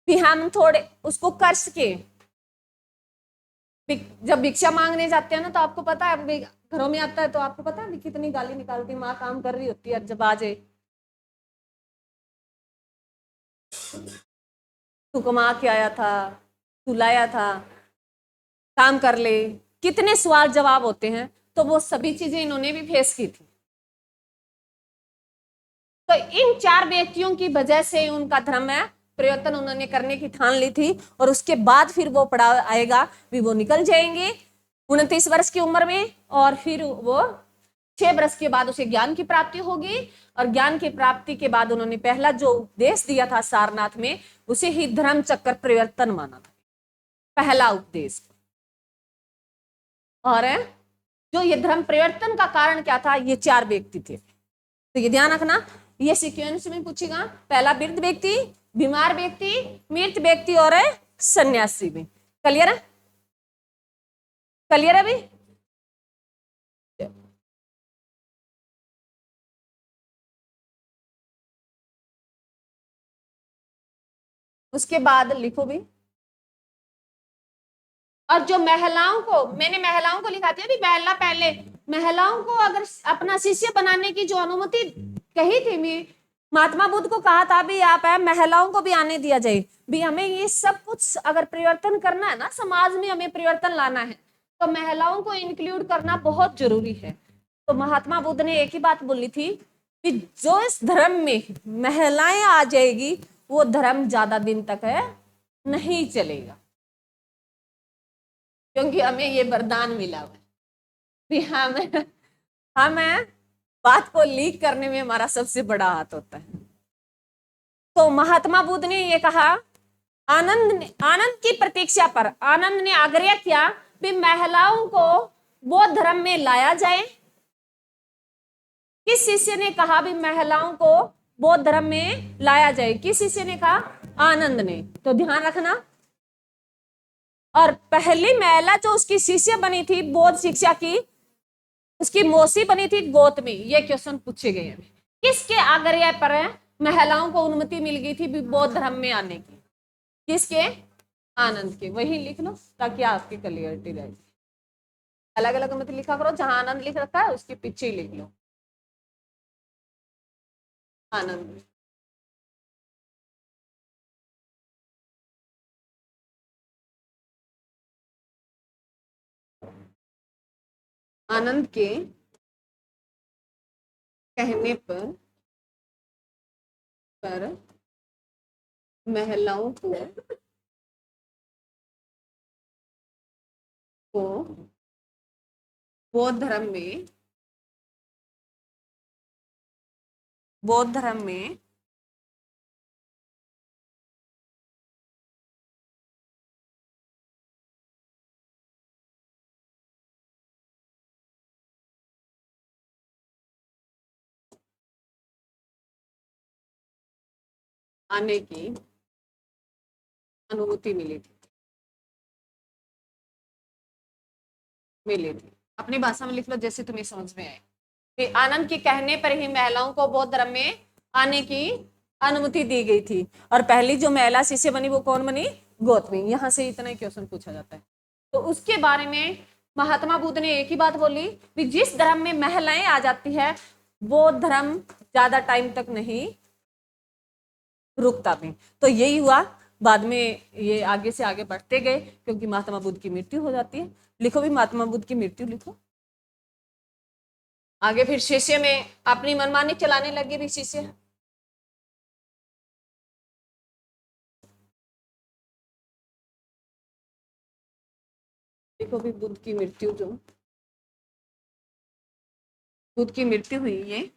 कि हम थोड़े उसको कर सके। जब भिक्षा मांगने जाते हैं ना, तो आपको पता है घरों में आता है तो आपको पता है कितनी गाली निकालती, माँ काम कर रही होती है, जब आ जाए तू कमा के आया था, तू लाया था, काम कर ले, कितने सवाल जवाब होते हैं। तो वो सभी चीजें इन्होंने भी फेस की थी। तो इन 4 व्यक्तियों की वजह से उनका धर्म में परिवर्तन उन्होंने करने की ठान ली थी। और उसके बाद फिर वो पड़ा आएगा भी, वो निकल जाएंगे 29 वर्ष की उम्र में, और फिर वो 6 वर्ष के बाद उसे ज्ञान की प्राप्ति होगी। और ज्ञान की प्राप्ति के बाद उन्होंने पहला जो उपदेश दिया था सारनाथ में, उसे ही धर्म चक्र परिवर्तन माना था, पहला उपदेश। और जो ये धर्म परिवर्तन का कारण क्या था, ये 4 व्यक्ति थे। तो ये ध्यान रखना, ये सीक्वेंस में पूछेगा, पहला वृद्ध व्यक्ति, बीमार व्यक्ति, मृत व्यक्ति और सन्यासी भी। क्लियर है, क्लियर है अभी। उसके बाद लिखो भी। और जो महिलाओं को, मैंने महिलाओं को लिखा था अभी महिला, पहले महिलाओं को अगर अपना शिष्य बनाने की जो अनुमति कही थी, मैं महात्मा बुद्ध को कहा था भी आप है महिलाओं को भी आने दिया जाए भी, हमें ये सब कुछ अगर परिवर्तन करना है ना, समाज में हमें परिवर्तन लाना है तो महिलाओं को इंक्लूड करना बहुत जरूरी है। तो महात्मा बुद्ध ने एक ही बात बोली थी कि जो इस धर्म में महिलाएं आ जाएगी वो धर्म ज्यादा दिन तक है नहीं चलेगा, क्योंकि हमें ये वरदान मिला हुआ है भी हमें बात को लीक करने में हमारा सबसे बड़ा हाथ होता है। तो महात्मा बुद्ध ने ये कहा, आनंद की प्रतीक्षा पर आनंद ने आग्रह किया कि महिलाओं को बौद्ध धर्म में लाया जाए। किस शिष्य ने कहा भी महिलाओं को बौद्ध धर्म में लाया जाए? किस शिष्य ने कहा? आनंद ने। तो ध्यान रखना। और पहली महिला जो उसकी शिष्य बनी थी बौद्ध शिक्षा की, उसकी मौसी बनी थी गौतमी। ये क्वेश्चन पूछे गए हैं। किसके आग्रह पर महिलाओं को अनुमति मिल गई थी बौद्ध धर्म में आने की? किसके? आनंद के। वही लिख लो ताकि आपकी क्लियरिटी रहेगी। अलग अलग मत लिखा करो, जहां आनंद लिख रखा है उसके पीछे ही लिख लो आनंद। आनंद के कहने पर महिलाओं को बौद्ध धर्म में आने की अनुमति मिली थी। अपनी भाषा में लिख लो जैसे तुम्हें समझ में आए। आनंद के कहने पर ही महिलाओं को बौद्ध धर्म में आने की अनुमति दी गई थी। और पहली जो महिला शिष्य बनी वो कौन बनी? गौतमी। यहां से इतना ही क्वेश्चन पूछा जाता है। तो उसके बारे में महात्मा बुद्ध ने एक ही बात बोली कि जिस धर्म में महिलाएं आ जाती है वो धर्म ज्यादा टाइम तक नहीं रुकता भी। तो यही हुआ। बाद में ये आगे से आगे बढ़ते गए क्योंकि महात्मा बुद्ध की मृत्यु हो जाती है। लिखो भी महात्मा बुद्ध की मृत्यु लिखो। आगे फिर शिष्य में अपनी मनमानी चलाने लगे भी शिष्य। देखो भी बुद्ध की मृत्यु हुई ये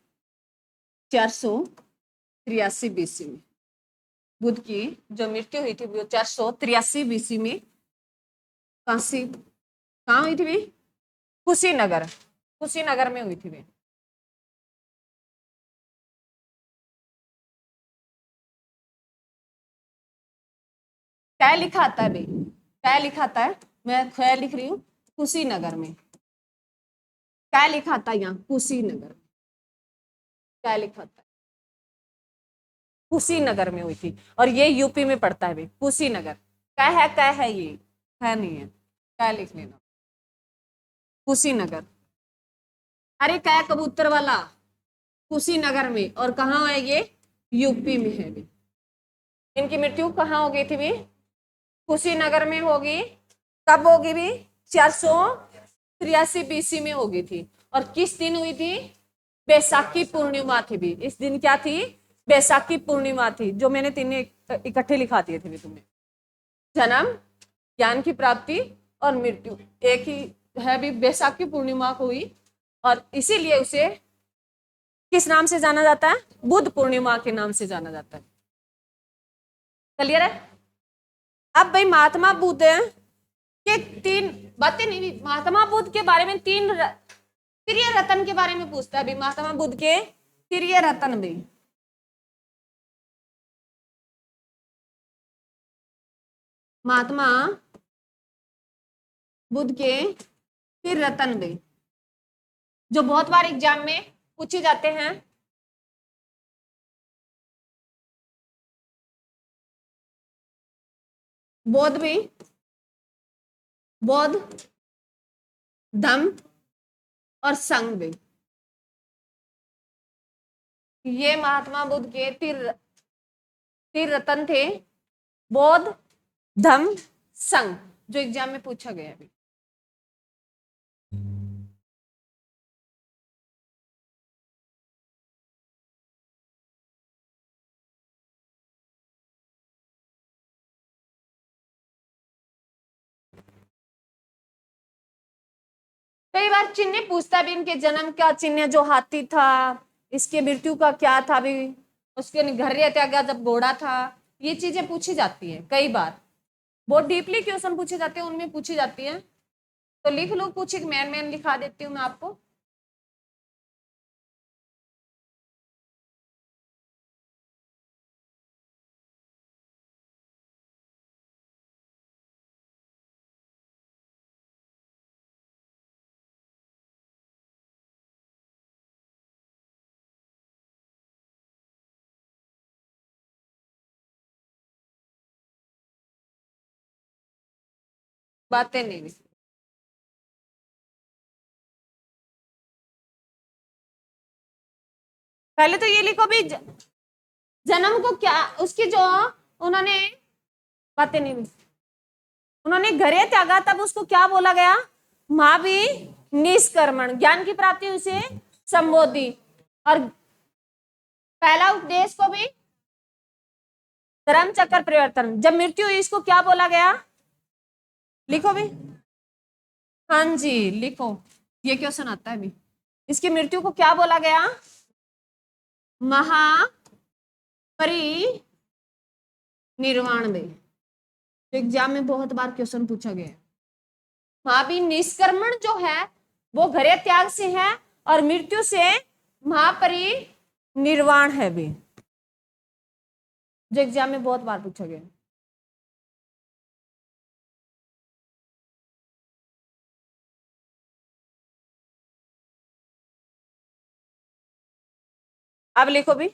483 बीसी में। बुद्ध की जो मृत्यु हुई थी वो 483 बीसी में कहाँ हुई थी भी? कुशीनगर में हुई थी वे। क्या लिखा आता है भाई? क्या लिखा आता है? मैं क्या लिख रही हूँ कुशीनगर में। क्या लिखा आता है यहाँ कुशीनगर? क्या लिखा आता है? कुशीनगर में हुई थी। और ये यूपी में पड़ता है भाई कुशीनगर। क्या है ये? है नहीं है। क्या लिख लेना कुशीनगर। अरे क्या कबूतर वाला कुशीनगर में। और कहाँ है ये? यूपी में है भी। इनकी मृत्यु कहाँ हो गई थी भी? कुशीनगर में होगी। कब होगी भी? 483 बीसी में होगी थी। और किस दिन हुई थी? बैसाखी पूर्णिमा थी भी। इस दिन क्या थी? बैसाखी पूर्णिमा थी। जो मैंने तीन इकट्ठे लिखा दिए थे तुम्हें। जन्म, ज्ञान की प्राप्ति और मृत्यु एक ही है भी, बैसाखी पूर्णिमा को हुई। और इसीलिए उसे किस नाम से जाना जाता है? बुद्ध पूर्णिमा के नाम से जाना जाता है। क्लियर है? अब भाई महात्मा बुद्ध के तीन बातें नहीं, महात्मा बुद्ध के बारे में तीन प्रिय रतन के बारे में पूछता है अभी। महात्मा बुद्ध के प्रिय रतन भी, महात्मा बुद्ध के प्रिय रतन भी जो बहुत बार एग्जाम में पूछे जाते हैं। बौद्ध भी, बौद्ध, धम्म और संघ भी। ये महात्मा बुद्ध के तीर तीर रतन थे, बौद्ध, धम्म, संघ, जो एग्जाम में पूछा गया अभी। कई बार चिन्ह पूछता भी, इनके जन्म का चिन्ह जो हाथी था, इसके मृत्यु का क्या था भी, उसके घर त्यागा जब घोड़ा था, ये चीजें पूछी जाती है कई बार, बहुत डीपली क्वेश्चन पूछे जाते हैं, उनमें पूछी जाती है। तो लिख लो, कुछ एक मैन मैन लिखा देती हूँ मैं आपको। बातें नहीं लिखी। पहले तो ये लिखो भी, जन्म को क्या, उसकी जो उन्होंने बातें नहीं लिखी, उन्होंने घरे त्यागा तब उसको क्या बोला गया, महावी निष्कर्मण, ज्ञान की प्राप्ति उसे संबोधि। और पहला उपदेश को भी धर्म चक्र परिवर्तन, जब मृत्यु हुई इसको क्या बोला गया, लिखो भी। हाँ जी लिखो, ये क्वेश्चन आता है भी, इसकी मृत्यु को क्या बोला गया, महापरिनिर्वाण में। तो एग्जाम में बहुत बार क्वेश्चन पूछा गया है। महावी निष्कर्मण जो है वो घरे त्याग से है, और मृत्यु से महापरिनिर्वाण है भी, जो एग्जाम में बहुत बार पूछा गया। अब लिखो भी,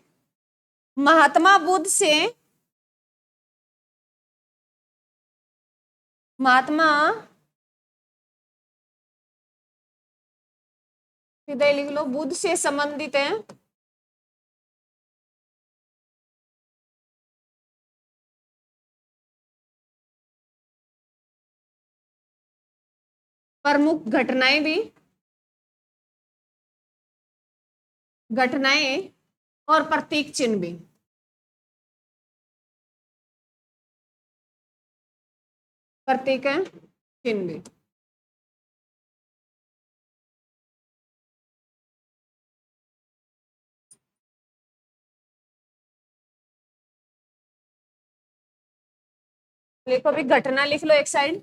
महात्मा बुद्ध से, महात्मा, सीधे लिख लो, बुद्ध से संबंधित है प्रमुख घटनाएं भी, घटनाएं और प्रतीक चिन्ह भी। प्रतीक है चिन्ह भी। लिखो भी, घटना लिख लो एक साइड,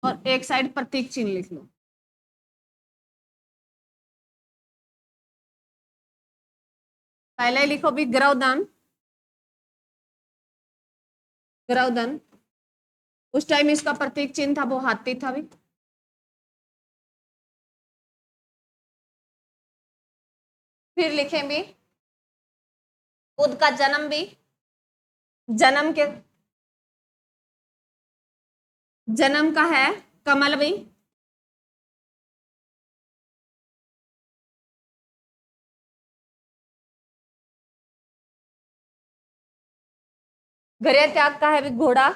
और एक साइड प्रतीक चिन्ह लिख लो। पहले लिखो भी ग्रौधन, ग्रौधन, उस टाइम इसका प्रतीक चिन्ह था वो हाथी था भी। फिर लिखें भी बुद्ध का जन्म भी, जन्म के, जन्म का है कमल भी, घरे त्याग का है भी घोड़ा,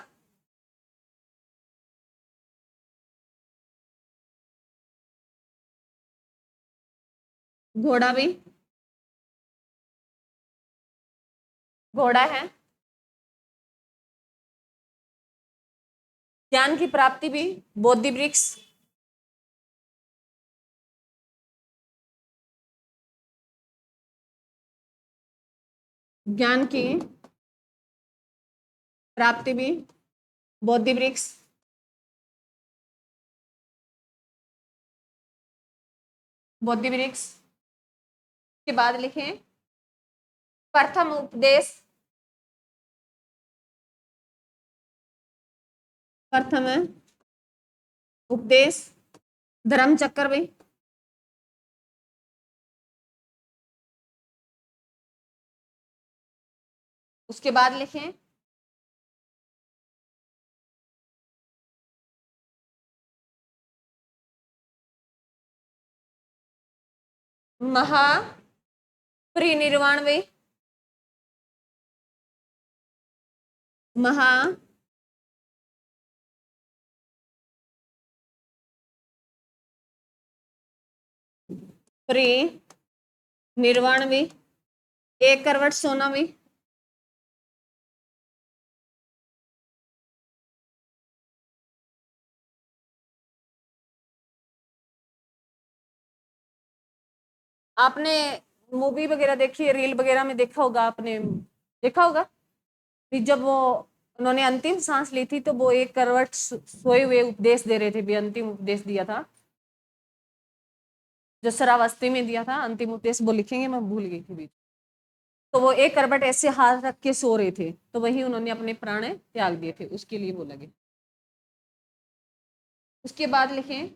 घोड़ा भी, घोड़ा है। ज्ञान की प्राप्ति भी बोधि वृक्ष, ज्ञान की प्राप्ति भी बोधि वृक्ष, बोधि वृक्ष के बाद लिखें प्रथम उपदेश, प्रथम उपदेश धर्म चक्र भी, उसके बाद लिखें महापरिनिर्वाण वे, महापरिनिर्वाण वे, एक करवट सोना वे, आपने मूवी वगैरह देखी है, रील वगैरह में देखा होगा, आपने देखा होगा कि जब वो उन्होंने अंतिम सांस ली थी तो वो एक करवट सोए हुए उपदेश दे रहे थे, भी अंतिम उपदेश दिया था जो शरावस्ती में दिया था, अंतिम उपदेश वो लिखेंगे, मैं भूल गई थी बीच। तो वो एक करवट ऐसे हाथ रख के सो रहे थे, तो वही उन्होंने अपने प्राण त्याग दिए थे, उसके लिए वो लगे। उसके बाद लिखें,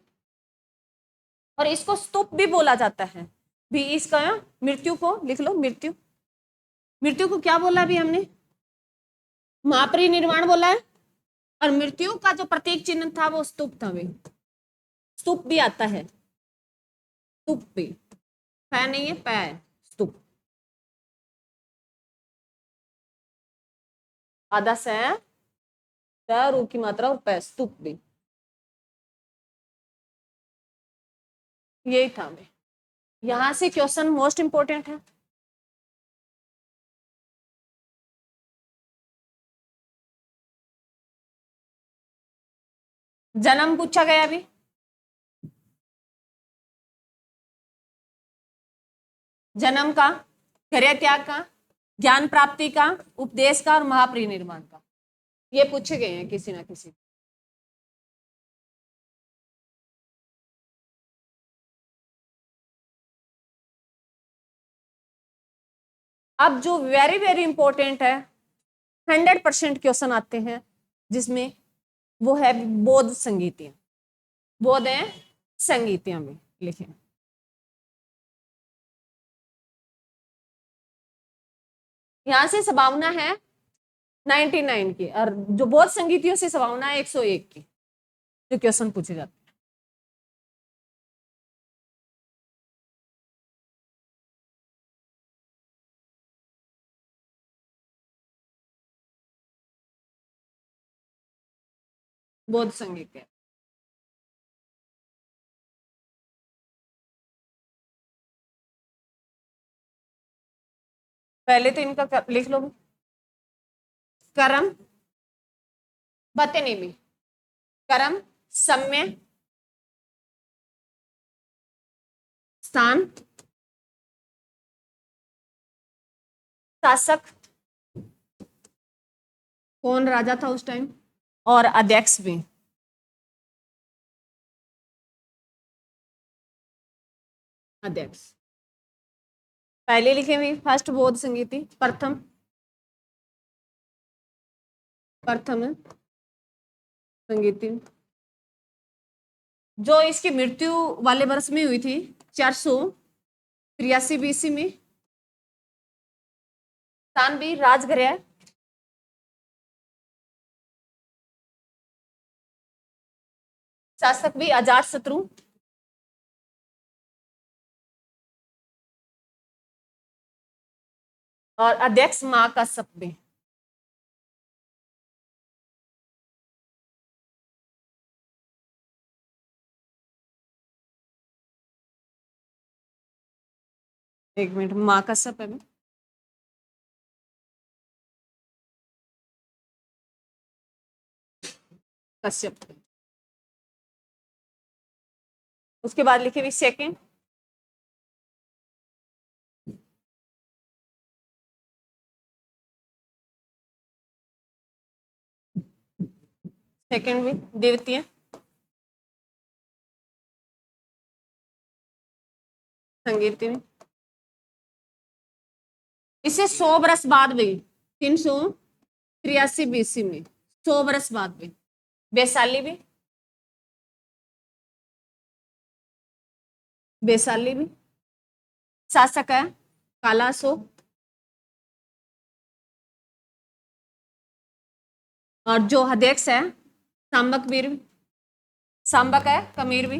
और इसको स्तूप भी बोला जाता है भी, इसका मृत्यु को लिख लो, मृत्यु, मृत्यु को क्या बोला अभी हमने, महापरिनिर्वाण बोला है, और मृत्यु का जो प्रतीक चिन्ह था वो स्तूप था। वे स्तूप भी आता है, स्तूप भी, पै नहीं है, पै है, स्तूप, आधा से रू की मात्रा और पै, स्तूप भी, यही था। मैं यहां से क्वेश्चन मोस्ट इंपोर्टेंट है। जन्म पूछा गया अभी, जन्म का, क्रिया त्याग का, ज्ञान प्राप्ति का, उपदेश का और महापरिनिर्वाण का, ये पूछे गए हैं किसी ना किसी। अब जो वेरी वेरी इंपॉर्टेंट है, 100% क्वेश्चन आते हैं जिसमें, वो है बौद्ध संगीतियां, बौद्ध है संगीतियां में लिखें। यहां से संभावना है 99 की, और जो बौद्ध संगीतियों से संभावना है 101 की, जो क्वेश्चन पूछे जाते हैं। बौद्ध संगीत है, पहले तो इनका लिख लो, कर्म बतने में, कर्म, सम्य, स्थान, शासक, कौन राजा था उस टाइम, और अध्यक्ष भी, अध्यक्ष। पहले लिखे हुए फर्स्ट बौद्ध संगीति, प्रथम, प्रथम संगीति, जो इसकी मृत्यु वाले वर्ष में हुई थी 483 BC में। स्थान भी राजगृह, शासक भी अजातशत्रु, और अध्यक्ष मां का सप में। एक मिनट, मां का सप है, कश्यप। उसके बाद लिखे हुई सेकेंड, सेकेंड भी द्वितीय, संगीत में। इसे 100 वर्ष बाद भी, 383 BC में, 100 वर्ष बाद भी। वैशाली भी, वैशाली भी। शासक है काला अशोक, और जो अध्यक्ष है सांबक वीर, सांबक है कमीर भी।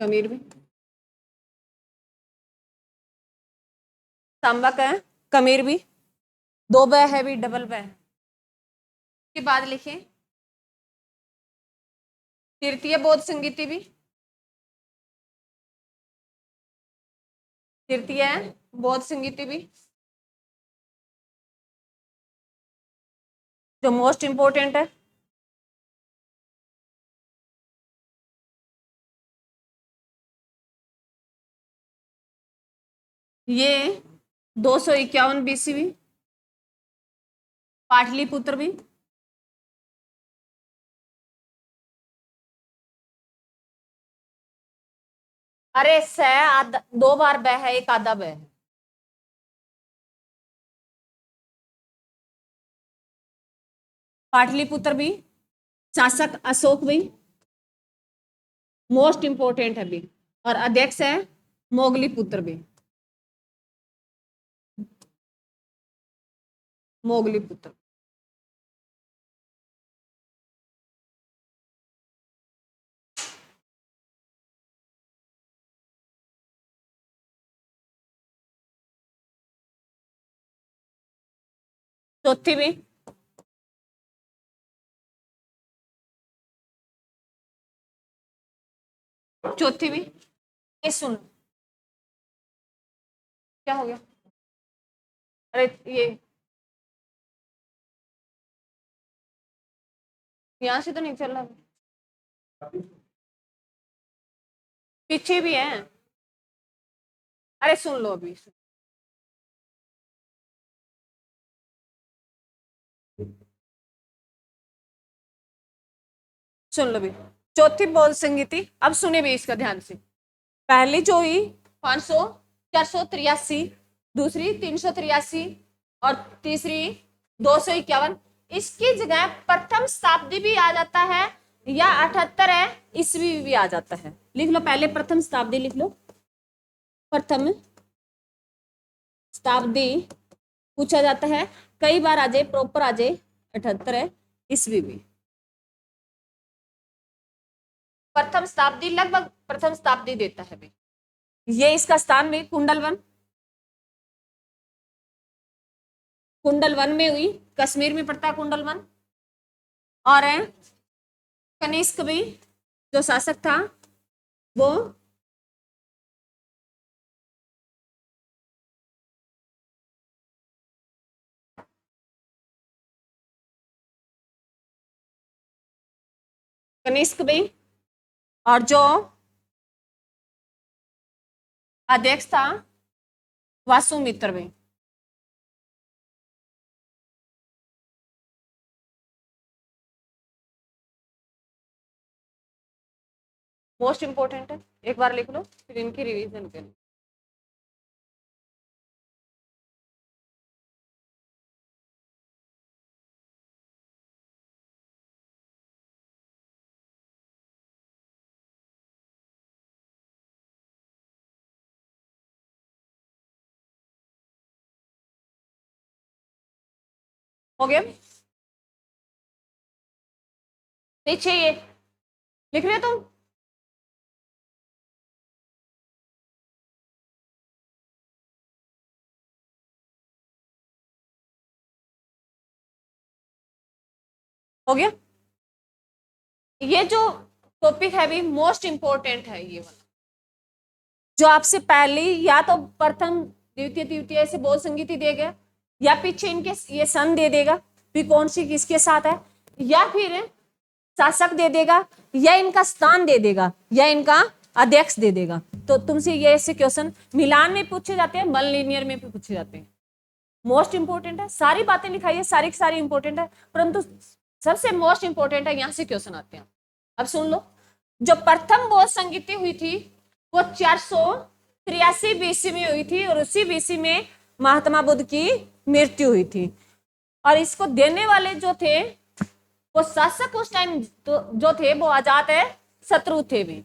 कमीर भी, सांबा का है, कमीर भी, दो ब है भी, डबल ब है। के बाद लिखे तृतीय बौद्ध संगीति भी, तृतीय बौद्ध संगीति भी, जो मोस्ट इंपोर्टेंट है। ये 251 BC भी, पाटलिपुत्र भी, अरे स आधा, दो बार ब है, एक आधा ब है। पाटलिपुत्र भी, शासक अशोक भी, मोस्ट इंपोर्टेंट है भी, और अध्यक्ष है मोगली भी, मोगली। चौथी भी, चौथी भी, ये सुन, क्या हो गया? अरे ये यहां से तो नहीं चल रहा, पीछे भी है। अरे सुन लो अभी, सुन लो भी। चौथी बौद्ध संगीति, अब सुने भी इसका ध्यान से। पहली जो हुई 483, दूसरी 383 और तीसरी 251। इसकी जगह प्रथम शताब्दी भी आ जाता है या 78 है ईस्वी भी आ जाता है। लिख लो पहले प्रथम शताब्दी लिख लो, प्रथम शताब्दी पूछा जाता है, कई बार आ जाए, प्रॉपर आ जाए 78 है ईस्वी भी। प्रथम शताब्दी लगभग प्रथम शताब्दी देता है भाई। ये इसका स्थान में कुंडलवन, कुंडलवन में हुई, कश्मीर में पड़ता है कुंडलवन। और कनिष्क भी जो शासक था वो कनिष्क भी, और जो अध्यक्ष था वासुमित्र भी। मोस्ट इंपोर्टेंट है, एक बार लिख लो फिर इनकी रिवीजन करें। हो गया नीचे ये लिख रहे हो तुम? हो गया। ये जो टॉपिक है भी मोस्ट इंपोर्टेंट है, ये वाला जो आपसे पहले या तो प्रथम द्वितीय तृतीय ऐसे बौद्ध संगीति देगा, या पीछे इनके ये सन दे देगा भी कौन सी किसके साथ है, या फिर शासक दे देगा, या इनका स्थान दे देगा, या इनका अध्यक्ष दे देगा। तो तुमसे ये ऐसे क्वेश्चन मिलान में पूछे जाते हैं, वन लीनियर में भी पूछे जाते हैं। मोस्ट इंपोर्टेंट है, सारी बातें लिखाई है, सारी की सारी इंपोर्टेंट है, परंतु सबसे मोस्ट इंपोर्टेंट है, यहां से क्वेश्चन आते हैं। अब सुन लो, जो प्रथम बौद्ध संगीति हुई थी वो 483 BC में हुई थी, और उसी BC में महात्मा बुद्ध की मृत्यु हुई थी। और इसको देने वाले जो थे वो शासक उस टाइम जो थे वो आजाद है शत्रु थे भी।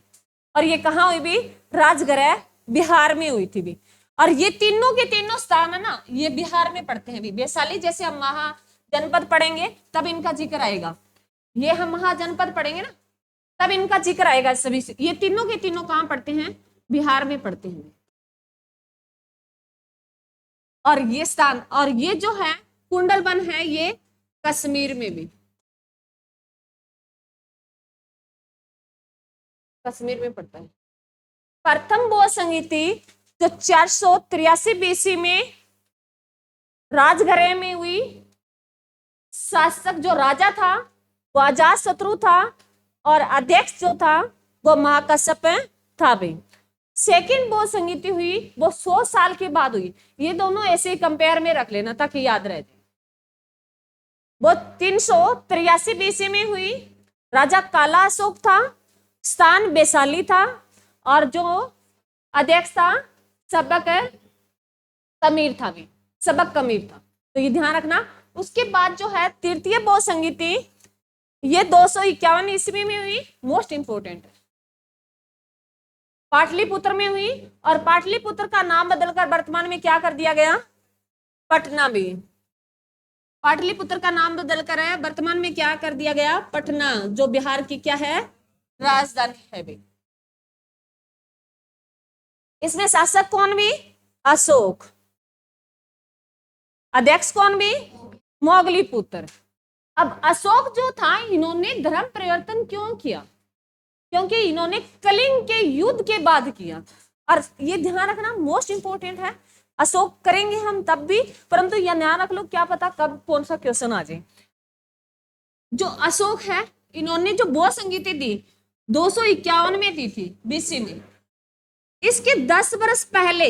और ये कहाँ हुई भी? राजगृह बिहार में हुई थी भी। और ये तीनों के तीनों स्थान है ना, ये बिहार में पड़ते हैं भी। वैशाली जैसे हम महाजनपद पढ़ेंगे तब इनका जिक्र आएगा। ये हम महाजनपद पढ़ेंगे ना, तब इनका जिक्र आएगा सभी से। ये तीनों के तीनों कहाँ पढ़ते हैं? बिहार में पढ़ते हैं। और ये स्थान, और ये जो है कुंडलवन है, ये कश्मीर में भी, कश्मीर में पड़ता है। प्रथम बौद्ध संगीति जो 483 बीसी में राजगृह में हुई, शासक जो राजा था वो अजातशत्रु था, और अध्यक्ष जो था वो महाकश्यप था भी। सेकंड बौद्ध संगीति हुई वो 100 साल के बाद हुई। ये दोनों ऐसे ही कंपेयर में रख लेना ताकि याद रह जाए। वो 383 बीसी में हुई, राजा काला अशोक था, स्थान वैशाली था, और जो अध्यक्ष था सबक कमीर था भी, सबक कमीर था। तो ये ध्यान रखना। उसके बाद जो है तृतीय बौद्ध संगीति, ये 251 ईस्वी में हुई, मोस्ट इंपोर्टेंट है, पाटलिपुत्र में हुई, और पाटलिपुत्र का नाम बदलकर वर्तमान में क्या कर दिया गया? पटना भी। पाटलिपुत्र का नाम बदलकर है वर्तमान में क्या कर दिया गया? पटना, जो बिहार की क्या है? राजधानी है भी। इसमें शासक कौन भी? अशोक। अध्यक्ष कौन भी? मोगलीपुत्र। अब अशोक जो था, इन्होंने धर्म परिवर्तन क्यों किया? क्योंकि इन्होंने कलिंग के युद्ध के बाद किया। और ये ध्यान रखना, मोस्ट इंपोर्टेंट है। अशोक करेंगे हम तब भी, परंतु यह ध्यान रख लो, क्या पता कब कौन सा क्वेश्चन आ जाए। जो अशोक है, इन्होंने जो बौद्ध संगीति दी 251 में दी थी बीसी में। इसके 10 वर्ष पहले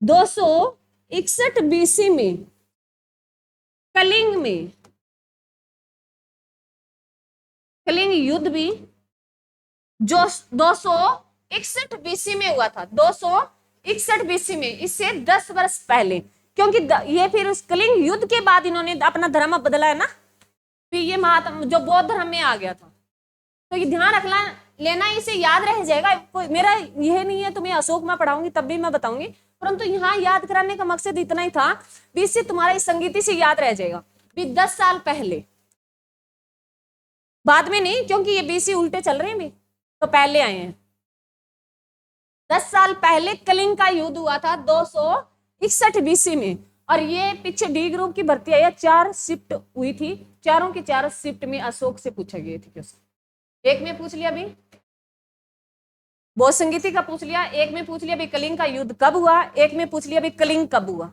261 बीसी में कलिंग में, कलिंग युद्ध भी जो 261 बीसी में हुआ था, 261 बीसी में, इससे 10 वर्ष पहले। क्योंकि ये फिर उस कलिंग युद्ध के बाद इन्होंने अपना धर्म बदला है ना, फिर ये महात्मा जो बौद्ध धर्म में आ गया था। तो ये ध्यान रखना लेना, इसे याद रह जाएगा। मेरा यह नहीं है तुम्हें अशोक में पढ़ाऊंगी तब भी मैं बताऊंगी, परंतु यहाँ याद कराने का मकसद इतना ही था भी इससे तुम्हारा इस संगीति से याद रह जाएगा भी 10 साल पहले, बाद में नहीं, क्योंकि ये बीसी उल्टे चल रहे हैं भी, तो पहले आए हैं। 10 साल पहले कलिंग का युद्ध हुआ था 261 बीसी में, और ये पीछे डी ग्रुप की भर्ती आई है, 4 शिफ्ट हुई थी, चारों की चारों शिफ्ट में अशोक से पूछा गया थी क्वेश्चन। एक में पूछ लिया भी बौद्ध संगीति का पूछ लिया, एक में पूछ लिया भी कलिंग का युद्ध कब हुआ, एक में पूछ लिया भी कलिंग कब हुआ।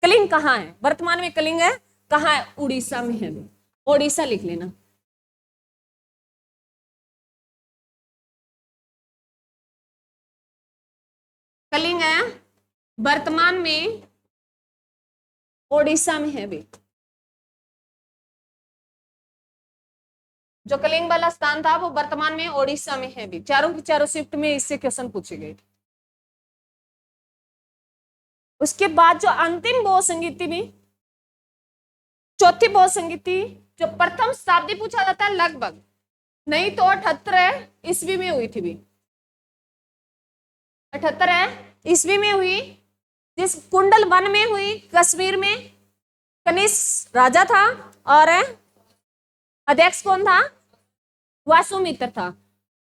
कलिंग कहाँ है वर्तमान में? कलिंग है कहाँ है? उड़ीसा में है। उड़ीसा लिख लेना। कलिंग है वर्तमान में ओडिशा में है भी। जो कलिंग वाला स्थान था वो वर्तमान में ओडिशा में है भी। चारों की चारों शिफ्ट में इससे क्वेश्चन पूछे गए। उसके बाद जो अंतिम बौद्ध संगीति में, चौथी बौद्ध संगीति, जो प्रथम शताब्दी पूछा जाता है लगभग, नहीं तो 78 ईस्वी में हुई थी भी। 78 ईस्वी में हुई, जिस कुंडल वन में हुई, कश्मीर में। कनिष्क राजा था और अध्यक्ष कौन था? वासुमित्र था।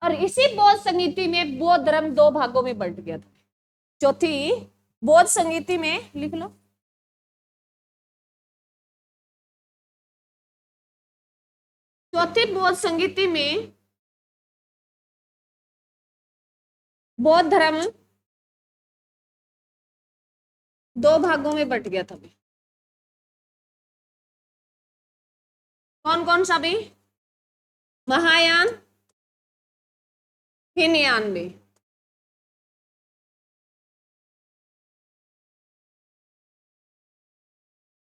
और इसी बौद्ध संगीति में बौद्ध धर्म 2 भागों में बंट गया था। चौथी बौद्ध संगीति में लिख लो, चौथी बौद्ध संगीति में बौद्ध धर्म 2 भागों में बंट गया था भी। कौन कौन सा भी? महायान, हीनयान भी।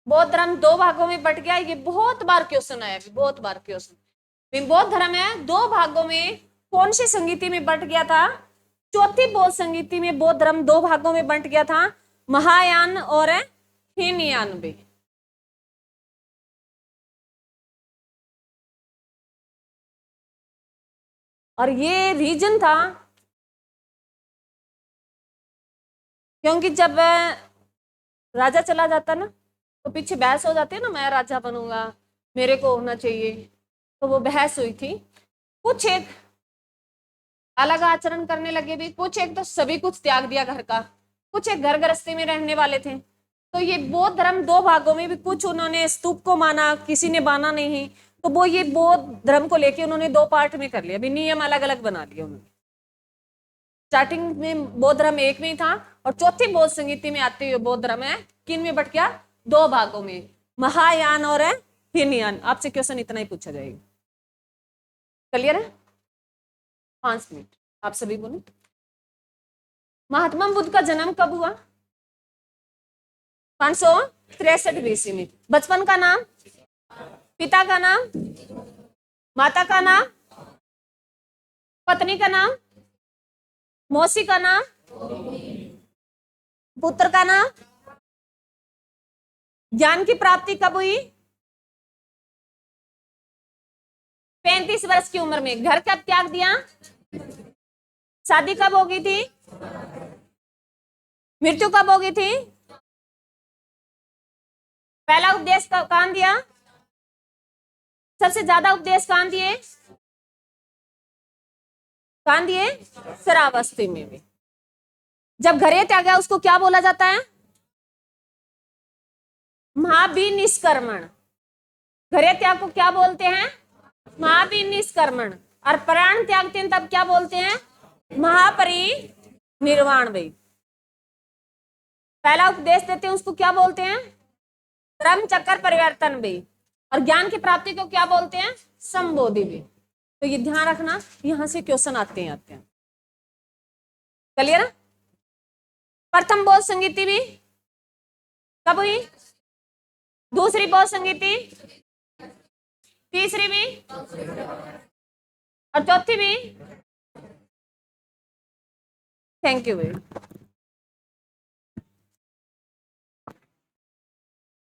बौद्ध धर्म 2 भागों में बट गया। ये बहुत बार क्वेश्चन आया, बहुत बार क्वेश्चन। बौद्ध धर्म है 2 भागों में, कौन सी संगीति में बंट गया था? चौथी बौद्ध संगीति में बौद्ध धर्म 2 भागों में बंट गया था, महायान और हीनयान भी। और ये रीजन था क्योंकि जब राजा चला जाता ना तो पीछे बहस हो जाती है ना, मैं राजा बनूंगा, मेरे को होना चाहिए, तो वो बहस हुई थी। कुछ एक अलग आचरण करने लगे भी। कुछ एक तो सभी कुछ त्याग दिया घर का, कुछ एक घर गृहस्थी में रहने वाले थे। तो ये बौद्ध धर्म दो भागों में भी, कुछ उन्होंने स्तूप को माना, किसी ने माना नहीं। तो वो ये बौद्ध धर्म को लेके उन्होंने दो पार्ट में कर लिया, भी नियम अलग अलग बना लिए उन्होंने। स्टार्टिंग में बौद्ध धर्म एक में ही था, और चौथी बौद्ध संगीति में आते हुए बौद्ध धर्म है किन में बट गया, दो भागों में, महायान और हीनयान। आपसे क्वेश्चन इतना ही पूछा जाएगा। क्लियर है? 5 मिनट आप सभी बोलो। महात्मा बुद्ध का जन्म कब हुआ? 563 BC में। बचपन का नाम, पिता का नाम, माता का नाम, पत्नी का नाम, मौसी का नाम, पुत्र का नाम। ज्ञान की प्राप्ति कब हुई? 35 वर्ष की उम्र में। घर कब त्याग दिया? शादी कब हो गई थी? मृत्यु कब हो गई थी? पहला उपदेश कहां दिया? सबसे ज्यादा उपदेश कहां दिए? कहां दिए? शरावस्थी में भी। जब घरे त्यागा उसको क्या बोला जाता है? महाभिनिष्क्रमण। घरे त्याग को क्या बोलते हैं? महाभिनिष्क्रमण। और प्राण त्यागते हैं तब क्या बोलते हैं? महापरिनिर्वाण। भाई पहला उपदेश देते हैं उसको क्या बोलते हैं? धर्म चक्कर परिवर्तन भी। और ज्ञान की प्राप्ति को क्या बोलते हैं? संबोधि भी। तो ये ध्यान रखना, यहां से क्वेश्चन आते हैं। क्लियर? प्रथम बौद्ध संगीति भी कब हुई? दूसरी बौद्ध संगीति, तीसरी भी और चौथी भी। थैंक यू भाई।